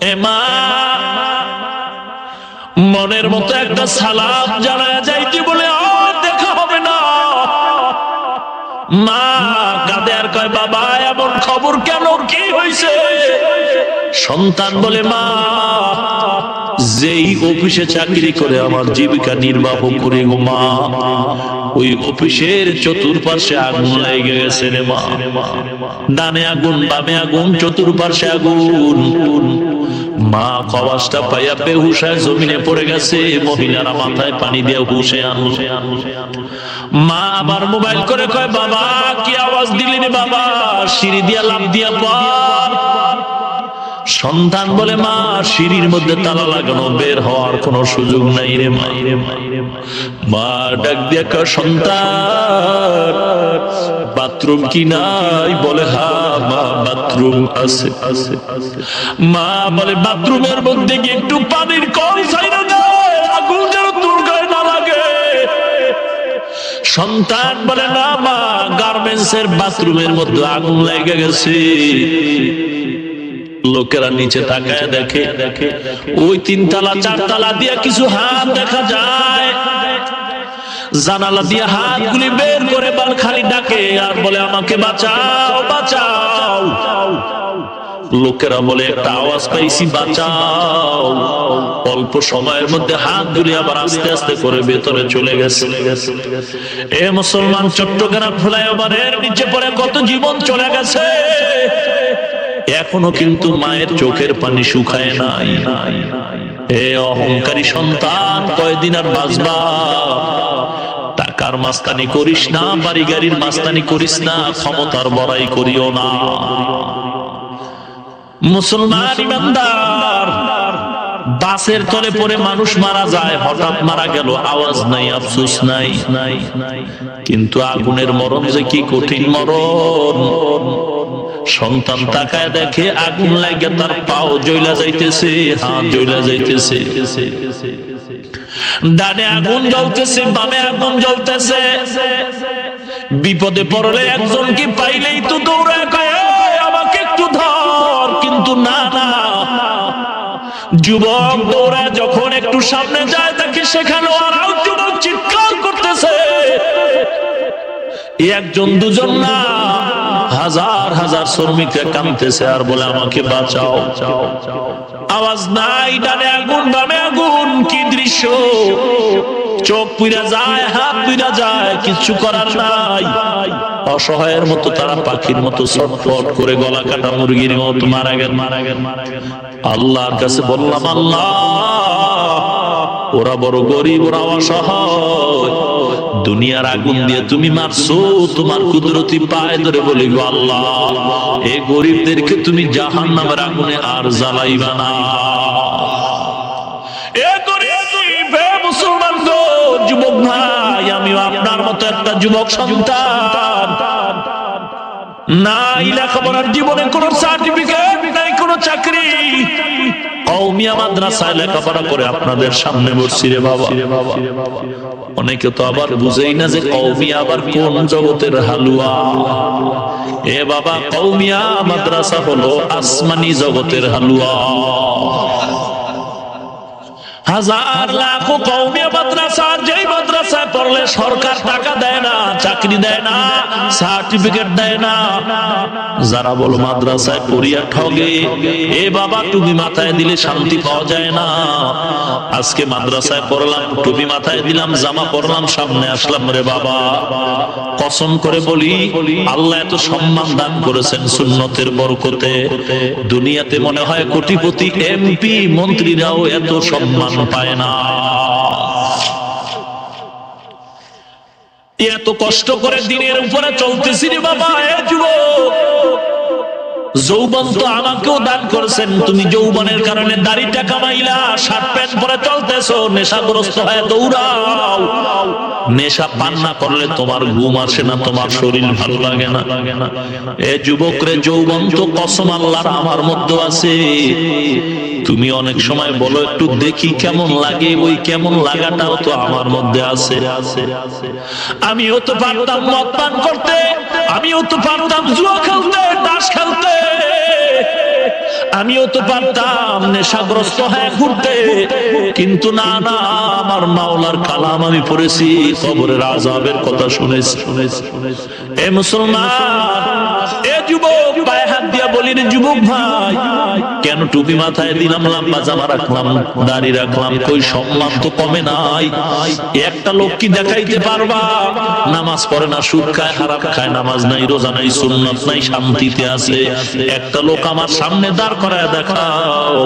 এ মা, মনের মতো একটা সালাম জানায় যাইতে বলে, আর দেখা হবে না। মা কাঁদে আর কয়, বাবা এমন খবর কেন, কি হয়েছে? সন্তান বলে, মা যেই অফিসে চাকরি করে আমার জীবিকা নির্বাহ করে গো মা, ওই অফিসের চতুর্পাশে আগুন লেগে গেছে রে মা। ডানে আগুন, বামে আগুন, চতুর্পাশে আগুন। মা আওয়াজটা পাইয়া বেহুশায় জমিনে পড়ে গেছে। মহিলারা মাথায় পানি দিয়ে হুশে আনলো। মা আবার মোবাইল করে কয়, বাবা কি আওয়াজ দিলি রে বাবা? সিঁড়ি দিয়া লাফ দিয়া পড়। সন্তান বলে, মা সিঁড়ির মধ্যে তালা লাগানো, বের হওয়ার কোনো সুযোগ নাই রে মা। মা ডাক দিয়া কয়, সন্তান বাথরুম কি নাই? বলে, হ্যাঁ মা বাথরুম আছে। মা বলে, বাথরুমের মধ্যে কি একটু পানির কল ছাইরা দেয়, আগুন যেন তোর গায়ে না লাগে। সন্তান বলে, না মা, গার্মেন্টস এর বাথরুমের মধ্যে আগুন লেগে গেছে। লোকেরা নিচে তাকায় দেখে, ওই 3 তলা 4 তলা দিয়ে কিছু হাত দেখা যায়। জানালা দিয়ে হাতগুলি বের করে বাল খালি ডাকে আর বলে, আমাকে বাঁচাও বাঁচাও। লোকেরা বলে, একটা আওয়াজ পাইছি, বাঁচাও। অল্প সময়ের মধ্যে হাতগুলি আবার আস্তে আস্তে করে ভেতরে চলে গেছে। এ মুসলমান, চট্টগ্রাম ফ্লাইওভারের নিচে পড়ে কত জীবন চলে গেছে। এখনো কিন্তু মায়ের চোখের পানি শুকায় নাই। এ অহংকারী সন্তান, কয়দিন আর বাঁচবা? টাকার মাস্তানি করিস না, বাড়ি গাড়ির মাস্তানি করিস না, ক্ষমতার বড়াই করিও না। মুসলমান ইমানদার, বাসের তলে পড়ে মানুষ মারা যায়, হঠাৎ মারা গেল, আওয়াজ নাই, আফসোস নাই। কিন্তু আগুনের মরণ যে কি কঠিন মরণ। সন্তান তাকায় দেখে আগুন লাগে, তার পাও জ্বলা যাইতেছে, হাত জ্বলা যাইতেছে। ডানে আগুন জ্বলতেছে, বামে আগুন জ্বলতেছে। বিপদে পড়লে একজনকে পাইলেই তো দৌড়ে কয়, আমাকে একটু ধর। কিন্তু না না, যুবক দৌড়ায় যখন একটু সামনে যায়, তাকে সেখানে আরো যুবক চিৎকার করতেছে। একজন দুজন না, হাজার হাজার শ্রমিকরা কাঁদতেছে আর বলে, আমাকে বাঁচাও। আওয়াজ নাই, ডানে আগুন বামে আগুন, কি দৃশ্য! চোখ পুইরা যায়, হাত পুইরা যায়, কিছু করার নাই। অসহায়ের মতো তারা পাখির মতো ছটফট করে, গলা কাটা মুরগির মতো মারা গেল। আল্লাহর কাছে বললাম, আল্লাহ, ওরা বড় গরিব, ওরা অসহায়, দুনিয়ার আগুন দিয়ে তুমি মারছো, তোমার কুদরতি পায়ে ধরে বলি, গো আল্লাহ, এই গরিবদেরকে তুমি জাহান্নামের আগুনে আর জ্বালাইবা না। মুসলমান গো, যুবক ভাই, আমিও আপনার মতো একটা যুবক সন্তান। নাই লেখাপড়ার জীবনে কোনো সার্টিফিকেট নাই, কোনো চাকরি। কওমিয়া মাদ্রাসায় লেখাপড়া করে আপনাদের সামনে বসছি রে বাবা। অনেকে তো আবার বুঝেই না যে কওমিয়া আবার কোন জগতের হালুয়া। এ বাবা, কওমিয়া মাদ্রাসা হলো আসমানি জগতের হালুয়া। হাজার লাখ কওমিয়া মাদ্রাসা, যেই মাদ্রাসায় পড়লে সরকার টাকা দেয় না, চাকরি দেয় না, সার্টিফিকেট দেয় না। যারা বলো মাদ্রাসায় পড়িয়া ঠগে, এ বাবা, টুপি মাথায় দিলে শান্তি পাওয়া যায় না। আজকে মাদ্রাসায় পড়লাম, টুপি মাথায় দিলাম, জামা পরলাম, সামনে আসলাম, রে বাবা, কসম করে বলি, আল্লাহ এত সম্মান দান করেছেন সুন্নতের বরকতে। দুনিয়াতে মনে হয় কোটিপতি এমপি মন্ত্রীরাও এত সম্মান পায় না। এত কষ্ট করে দিনের উপরে চলতেছি রে বাবা। এ যুবক, যৌবন তো আমাকেও দান করেছেন। তুমি যৌবনের কারণে দাড়িটা কামাইলা, শার্ট প্যান্ট পরে চলতেছো, নেশাগ্রস্ত হয়ে দৌড়াও। নেশা পান না করলে তোমার ঘুম আসে না, তোমার শরীর ভালো লাগে না। এ যুবক রে, যৌবন তো কসম আল্লাহর আমার মধ্যে আছে। তুমি অনেক সময় বলো, একটু দেখি কেমন লাগে, ওই কেমন লাগাটাও তো আমার মধ্যে আছে। আমিও তো পারতাম মদ পান করতে, আমিও তো পারতাম জুয়া খেলতে, তাস খেলতে, আমিও তো পারতাম নেশাগ্রস্ত হয়ে ঘুরতে। কিন্তু না না, আমার মাওলার কালাম আমি পড়েছি, কবরের আযাবের কথা শুনেছি। এ মুসলমান, এ যুবক, পায়ে হাত দিয়া বলি রে যুবক ভাই, কেন টুপি মাথায় দিলাম, লম্বা জামা রাখলাম, দাড়ি রাখলাম, কই সম্মান তো কমে নাই। একটা লোক কি দেখাইতে পারবা নামাজ পড়ে না, সুদ খায়, হারাম খায়, নামাজ নাই, রোজা নাই, সুন্নাত নাই, শান্তিতে আছে? একটা লোক আমার সামনে দাঁড় করায় দেখাও,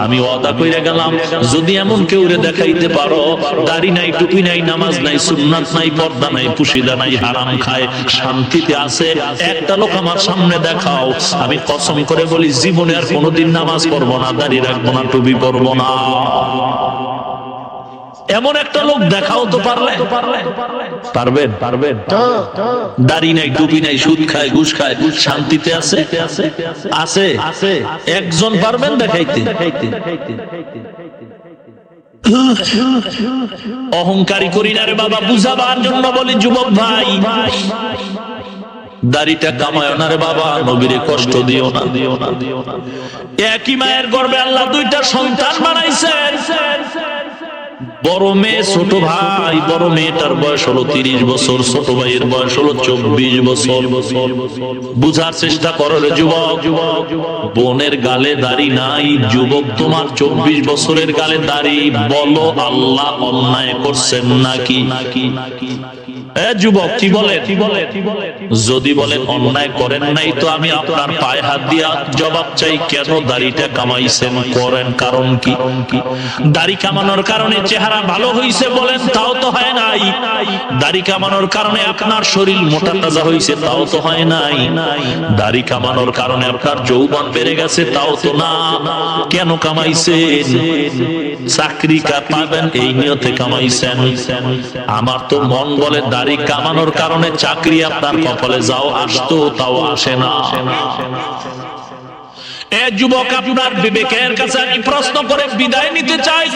আমি ওয়াদা কইরা গেলাম যদি এমন কেউ রে দেখাইতে পারো, দাড়ি নাই, টুপি নাই, নামাজ নাই, সুন্নাত নাই, পর্দা নাই, পুশিদা নাই, হারাম খায়, শান্তিতে আছে, একটা লোক আমার সামনে দেখাও, আমি কসম করে বলি জীবনে আর কোনোদিন নামাজ পড়বো না, দাড়ি রাখবো না, টুপি পরবো না। এমন একটা লোক দেখাও তো পারলে, পারবেন? পারবেন? দাড়ি নাই, টুপি নাই, সুদ খায়, ঘুষ খায়, শান্তিতে আছে? আছে? একজন পারবেন দেখাইতে? অহংকারী করি না রে বাবা, বুঝাবার জন্য বলি যুবক ভাই, দাড়িটা কামায় না রে বাবা, নবীরে কষ্ট দিও না। একই মায়ের গর্ভে আল্লাহ দুইটা সন্তান বানাইছেন, বড় মেয়ে ছোট ভাই, বড় মেয়েটার বয়স হলো 30 বছর, ছোট ভাইয়ের বয়স হলো 24 বছর। বুঝার চেষ্টা করো রে যুবক, বোনের গালে দাড়ি নাই, যুবক তোমার 24 বছরের গালে দাড়ি, বলো আল্লাহ অন্যায় করছেন নাকি? যুবক কি বলে? যদি বলেন অন্যায় করেন নাই, তো আমি আপনার পায়ে হাত দিয়া জবাব চাই, কেন দাড়িটা কামাইছেন? করেন, কারণ কি? দাড়ি কামানোর কারণে চেহারা ভালো হইছে বলেন, তাও তো হয় নাই। দাড়ি কামানোর কারণে আপনার শরীর মোটা তাজা হইছে, তাও তো হয় নাই। দাড়ি কামানোর কারণে আপনার যৌবন বেড়ে গেছে, তাও তো না। কেন কামাইছেন? চাকরি পাবেন এই নিয়তে কামাইছেন। আমার তো মন বলে দাড়ি কামানোর কারণে চাকরি আপনার কপালে যাও আসতো, তাও আসে না। এ যুবক, আপনার বিবেকের কাছে আমি প্রশ্ন করে বিদায় নিতে চাই।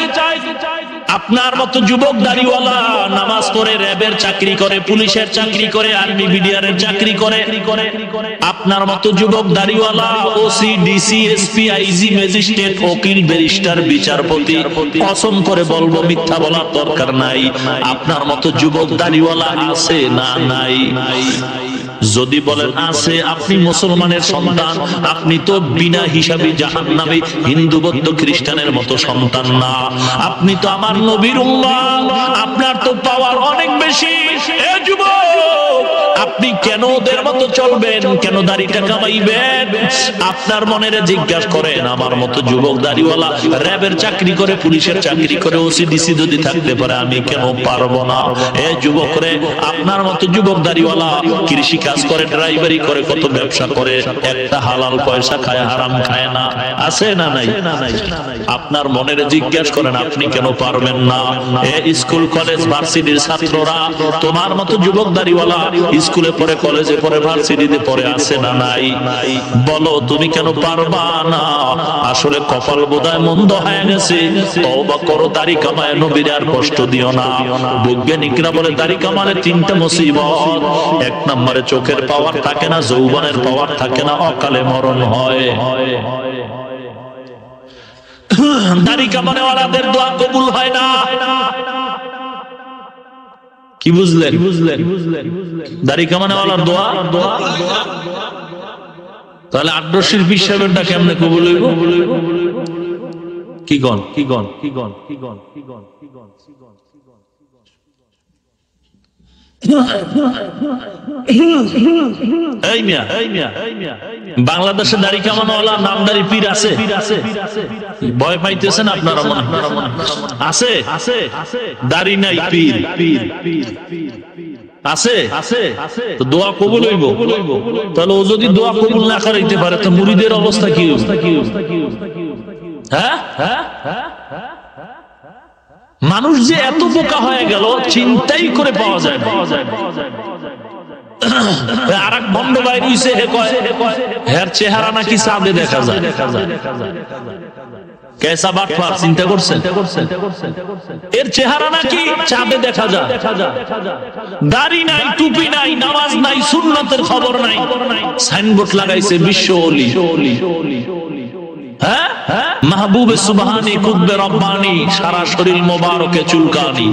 আপনার মতো যুবক দাড়িওয়ালা নামাজ পড়ে, র্যাবের চাকরি করে, পুলিশের চাকরি করে, আর্মি বিডিআরের চাকরি করে, আপনার মতো যুবক দাড়িওয়ালা OC, DC, SP, IG, magistrate, উকিল, ব্যারিস্টার, বিচারপতি, কসম করে বলবো মিথ্যা বলার দরকার নাই, আপনার মতো যুবক দাড়িওয়ালা আছে না নাই? যদি বলেন আছে, আপনি মুসলমানের সন্তান, আপনি তো বিনা হিসাবে জাহান্নামী, হিন্দু, বৌদ্ধ, খ্রিস্টানের মতো সন্তান না, আপনি তো আমার নবীর উম্মত, আপনার তো পাওয়ার অনেক বেশি। এ যুবক, আপনি কেন ওদের মতো চলবেন? কেন দাড়িটা কামাইবেন? আপনার মনের জিজ্ঞাসা করেন, আমার মতো যুবক দাড়িওয়ালা র্যাবের চাকরি করে, পুলিশের চাকরি করে, ওসি ডিসি যদি থাকতে পারে, আমি কেন পারবো না? এ যুবক রে, আপনার মতো যুবক দাড়িওয়ালা কৃষি কাজ করে, ড্রাইভারি করে, কত ব্যবসা করে, একটা হালাল পয়সা খায়, হারাম খায় না, আছে না নাই? আপনার মনের জিজ্ঞাসা করেন, আপনি কেন পারবেন না? এ স্কুল, কলেজ, ভার্সিটির ছাত্ররা, তোমার মতো যুবক দাড়িওয়ালা স্কুলে পড়ে, কলেজে পড়ে, ভার্সিটিতে পড়ে, আছে না নাই? বলো তুমি কেন পারবা না? আসলে কপাল বোধহয় মন্দ হয়ে গেছে। তওবা করো, দাড়ি কামায় নবীর আর কষ্ট দিও না। বৈজ্ঞানিকরা বলে দাড়ি কামালে 3টা মুসিবত। এক নম্বরে চোখের পাওয়ার থাকে না, যৌবনের পাওয়ার থাকে না, অকালে মরণ হয়। দাড়ি কামানে ওয়ালাদের দোয়া কবুল হয় না। কি বুঝলেন? দাড়ি কামানে ওয়ালার দোয়া, তাহলে আটরশির পীর সাহেবেরটা কেমনে কবুল হইব? কি গন? বাংলাদেশে দাড়ি কামানোওয়ালা নামদারি পীর আছে? ভয় পাইতেছেন আপনারা? আছে? দাড়ি নাই, পীর আছে, তো দোয়া কবুল হইব? তাহলে ও যদি দোয়া কবুল না করাইতে পারে, তো মুরিদের অবস্থা কি? হ্যাঁ, মানুষ যে এত বোকা হয়ে গেল, চিন্তাই করে পাওয়া যায়। আর এক বন্ধ বাইরে হইছে, হের চেহারা নাকি চাঁদে দেখা যায়। কেসা বাটপার, চিন্তা করছেন? এর চেহারা নাকি চাঁদে দেখা যায়। দাড়ি নাই, টুপি নাই, নামাজ নাই, সুন্নতের খবর নাই, সাইনবোর্ড লাগাইছে বিশ্ব ওলি। হ্যাঁ, মাহবুবে সুবহানি, কুতবে রব্বানি, সারা শরীর মোবারকে চুলকানি।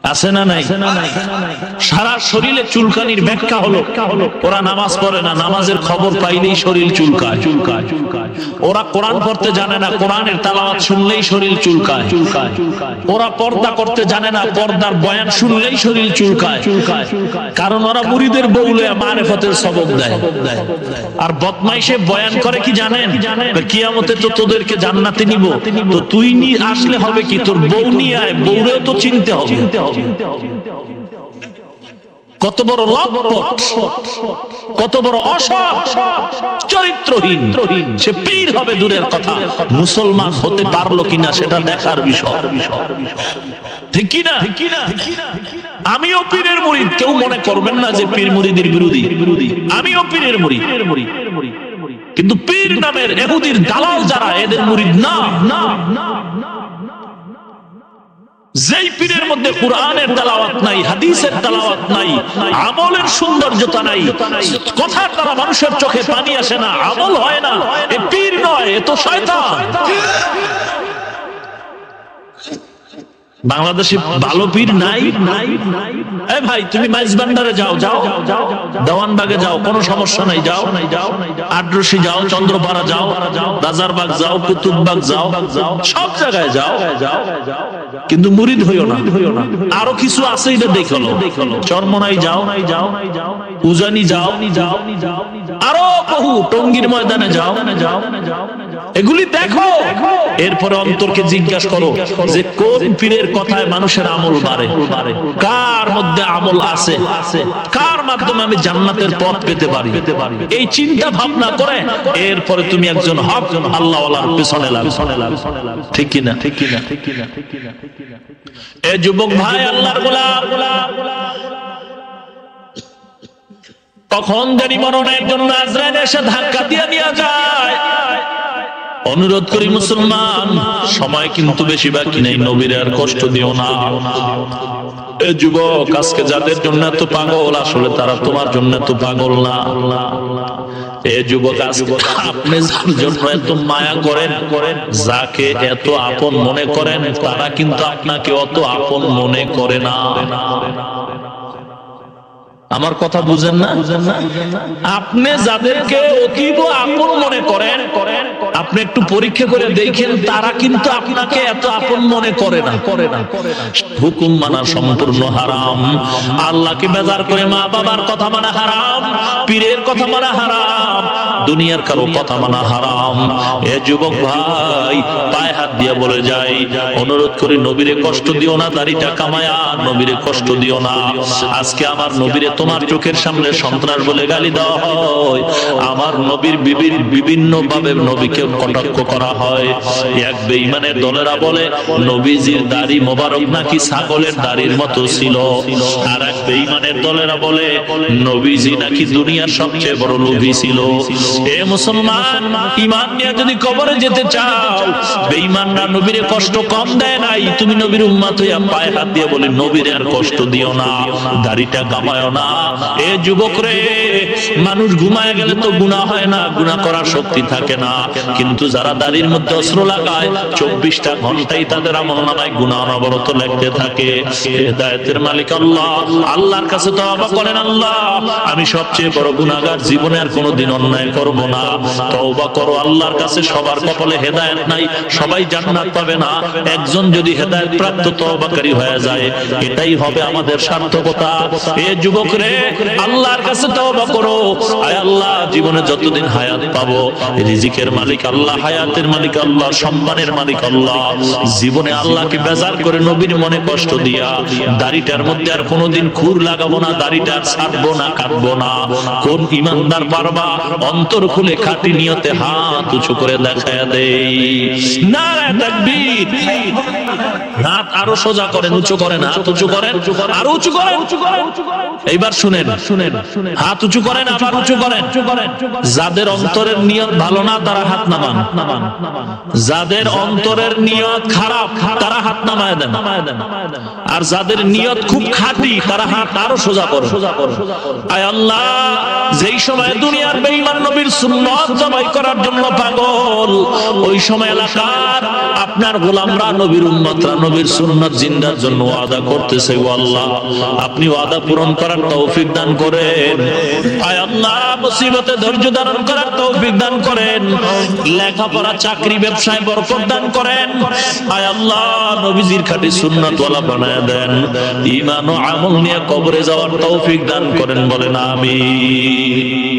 আছে না নাই? সারা শরীরে চুলকানির ব্যাখ্যা হলো ওরা নামাজ পড়ে না, নামাজের খবর পাইলেই শরীর চুলকায়। ওরা কোরআন পড়তে জানে না, কোরআনের তেলাওয়াত শুনলেই শরীর চুলকায়। ওরা পর্দা করতে জানে না, পর্দার বয়ান শুনলেই শরীর চুলকায়। কারণ ওরা মুরিদের বউলে মারেফতের সবক দেয়। আর বদমাইশে বয়ান করে কি জানেন? কিয়ামতে তো তোদেরকে জান্নাতে নিব, তো তুই আসলে হবে কি, তোর বউ নিয়ে আয়, বউরেও তো চিনতে হবে। কত বড় লম্পট, কত বড় অসৎ, চরিত্রহীন সে পীর হবে দূরের কথা, মুসলমান হতে পারলো কিনা সেটা দেখার বিষয়। ঠিক কিনা? আমিও পীরের মুরিদ, কেউ মনে করবেন না যে পীর মুরিদের বিরোধী। আমিও পীরের মুরিদ, কিন্তু পীর নামের ইহুদির দালাল যারা, এদের মুরিদ না। যেই পীরের মধ্যে কোরআনের তেলাওয়াত নাই, হাদিসের তেলাওয়াত নাই, আমলের সৌন্দর্যতা নাই, কথার দ্বারা মানুষের চোখে পানি আসে না, আমল হয় না, এ পীর নয়, এ তো শয়তান। বাংলাদেশে ভালো পীর নাই। এই ভাই তুমি মাইজবান্ডারে যাও, দেওয়ানবাগে যাও, কোনো সমস্যা নাই, যাও। আটরশি যাও, চন্দ্রপাড়া যাও, রাজারবাগ যাও, কুতুববাগ যাও, সব জায়গায় যাও, কিন্তু মুরিদ হইও না। আরো কিছু আছে, এটা দেখো, চরমনাই যাও, উজানি যাও, আরো বহু, টঙ্গীর ময়দানে যাও, এগুলি দেখো। এরপরে অন্তরকে জিজ্ঞাসা করো যে কোন পীরের কথায় মানুষের আমল বাড়ে, কার মধ্যে আমল আছে, কার মাধ্যমে আমি জান্নাতের পথ পেতে পারি। এই চিন্তা ভাবনা করে এরপরে তুমি একজন হক আল্লাহওয়ালার পেছনে লাগো। ঠিক কিনা? এ যুবক ভাই, আল্লাহর গোলাম, কখন জানি মরণের জন্য আজরাইল এসে ধাক্কা দিয়ে নিয়ে যায়। অনুরোধ করি মুসলমান, সময় কিন্তু বেশি বাকি নেই, নবীর আর কষ্ট দিও না। এ যুবক, আজকে যাদের জন্য এত পাগল, আসলে তারা তোমার জন্য এত পাগল না। এ যুবক, আজকে আপনি যার জন্য এত মায়া করেন, যাকে এত আপন মনে করেন, তারা কিন্তু আপনাকে অত আপন মনে করে না। আমার কথা বুঝেন না? আপনি যাদেরকে অতীব আপন মনে করেন, আপনি একটু পরীক্ষা করে দেখেন, তারা কিন্তু আপনাকে এত আপন মনে করে না। হুকুম মানা সম্পূর্ণ হারাম। আল্লাহকে বেজার করে মা বাবার কথা মানা হারাম, পীরের কথা মানা হারাম, দুনিয়ার কারো কথা মানা হারাম। এ যুবক ভাই, পায়ে হাত দিয়ে বলে যাই, অনুরোধ করি, নবীরে কষ্ট দিও না, দাড়িটা কামায়া নবীরে কষ্ট দিও না। আজকে আমার নবীরে তোমার চোখের সামনে সন্ত্রাস বলে গালি দেওয়া হয়, আমার নবীর বিভিন্ন ভাবে নবীকে কটাক্ষ করা হয়। এক বেঈমানের দলেরা বলে নবীজির দাড়ি মোবারক নাকি ছাগলের দাড়ির মতো ছিল, আর এক বেঈমানের দলেরা বলে নবীজি নাকি দুনিয়ার সবচেয়ে বড় লোভী ছিল। এ মুসলমান, ঈমান নিয়ে যদি কবরে যেতে চাও, বেঈমানরা নবীরে কষ্ট কম দেয় নাই, তুমি নবীর উম্মত হইয়া পায়ে হাত দিয়ে বলে নবীরে আর কষ্ট দিও না, দাড়িটা কামায়ও না। এ যুবক রে, মানুষ ঘুমায় গেলে তো গুনাহ হয় না, গুনাহ করার শক্তি থাকে না, কিন্তু যারা দাড়ির মধ্যে অস্ত্র লাগায় 24টা ঘন্টাই তাদের আমলনামায় গুনাহ অনবরত লিখতে থাকে। হেদায়েতের মালিক আল্লাহ, আল্লাহর কাছে তওবা করেন, আল্লাহ আমি সবচেয়ে বড় গুনাহগার, জীবনে আর কোনোদিন অন্যায় করব না। তওবা করো আল্লাহর কাছে। সবার কপালে হেদায়েত নাই, সবাই জান্নাত পাবে না। একজন যদি হেদায়েত প্রাপ্ত তওবাকারী হয়ে যায়, এটাই হবে আমাদের সার্থকতা। এ যুবক রে, আল্লাহর কাছে তওবা করো। আয় আল্লাহ, জীবনে যতদিন হায়াত পাবো, রিজিকের মালিক আল্লাহ, হায়াতের মালিক আল্লাহ, সম্মানের মালিক আল্লাহ, জীবনে আল্লাহকে বেজার করে নবীর মনে কষ্ট দিয়া দাড়িটার মধ্যে আর কোনোদিন খুর লাগাবো না, দাড়িটা ছাড়বো না, কাটবো না। কোন ইমানদার পারবা অন্তর খুলে খাঁটি নিয়তে হাত উঁচু করে দেখায় দেই? নারায়ে তাকবীর। হাত আরো সোজা করেন, উঁচু করেন, হাত উঁচু করেন, আরো উঁচু করেন। এইবার শুনেন, হাত উঁচু করেন, করেন, আবার উঁচু করেন। যাদের অন্তরের নিয়ত ভালো না তারা হাত নামান, যাদের অন্তরের নিয়ত খারাপ তারা হাত নামায় দেন, আর যাদের নিয়ত খুব খাঁটি তারা হাত আরো সোজা করো। আয় আল্লাহ, যেই সময় দুনিয়ার বেঈমান নবীর সুন্নাত জবাই করার জন্য পাগল, ওই সময় এলাকার আপনার গোলামরা, নবীর উম্মতরা নবীর সুন্নাত জিন্দার জন্য ওয়াদা করতেছে। ও আল্লাহ, আপনি ওয়াদা পূরণ করার তৌফিক দান করেন। আয় আল্লাহ, মুসিবতে ধৈর্য ধারণ করার তৌফিক দান করেন। লেখাপড়া, চাকরি, ব্যবসায় বরকত দান করেন। আয় আল্লাহ, নবীজির খাঁটি সুন্নাতওয়ালা বানায় দেন। ঈমান ও আমল নিয়ে কবরে যাওয়ার তৌফিক দান করেন, বলেন আমিন।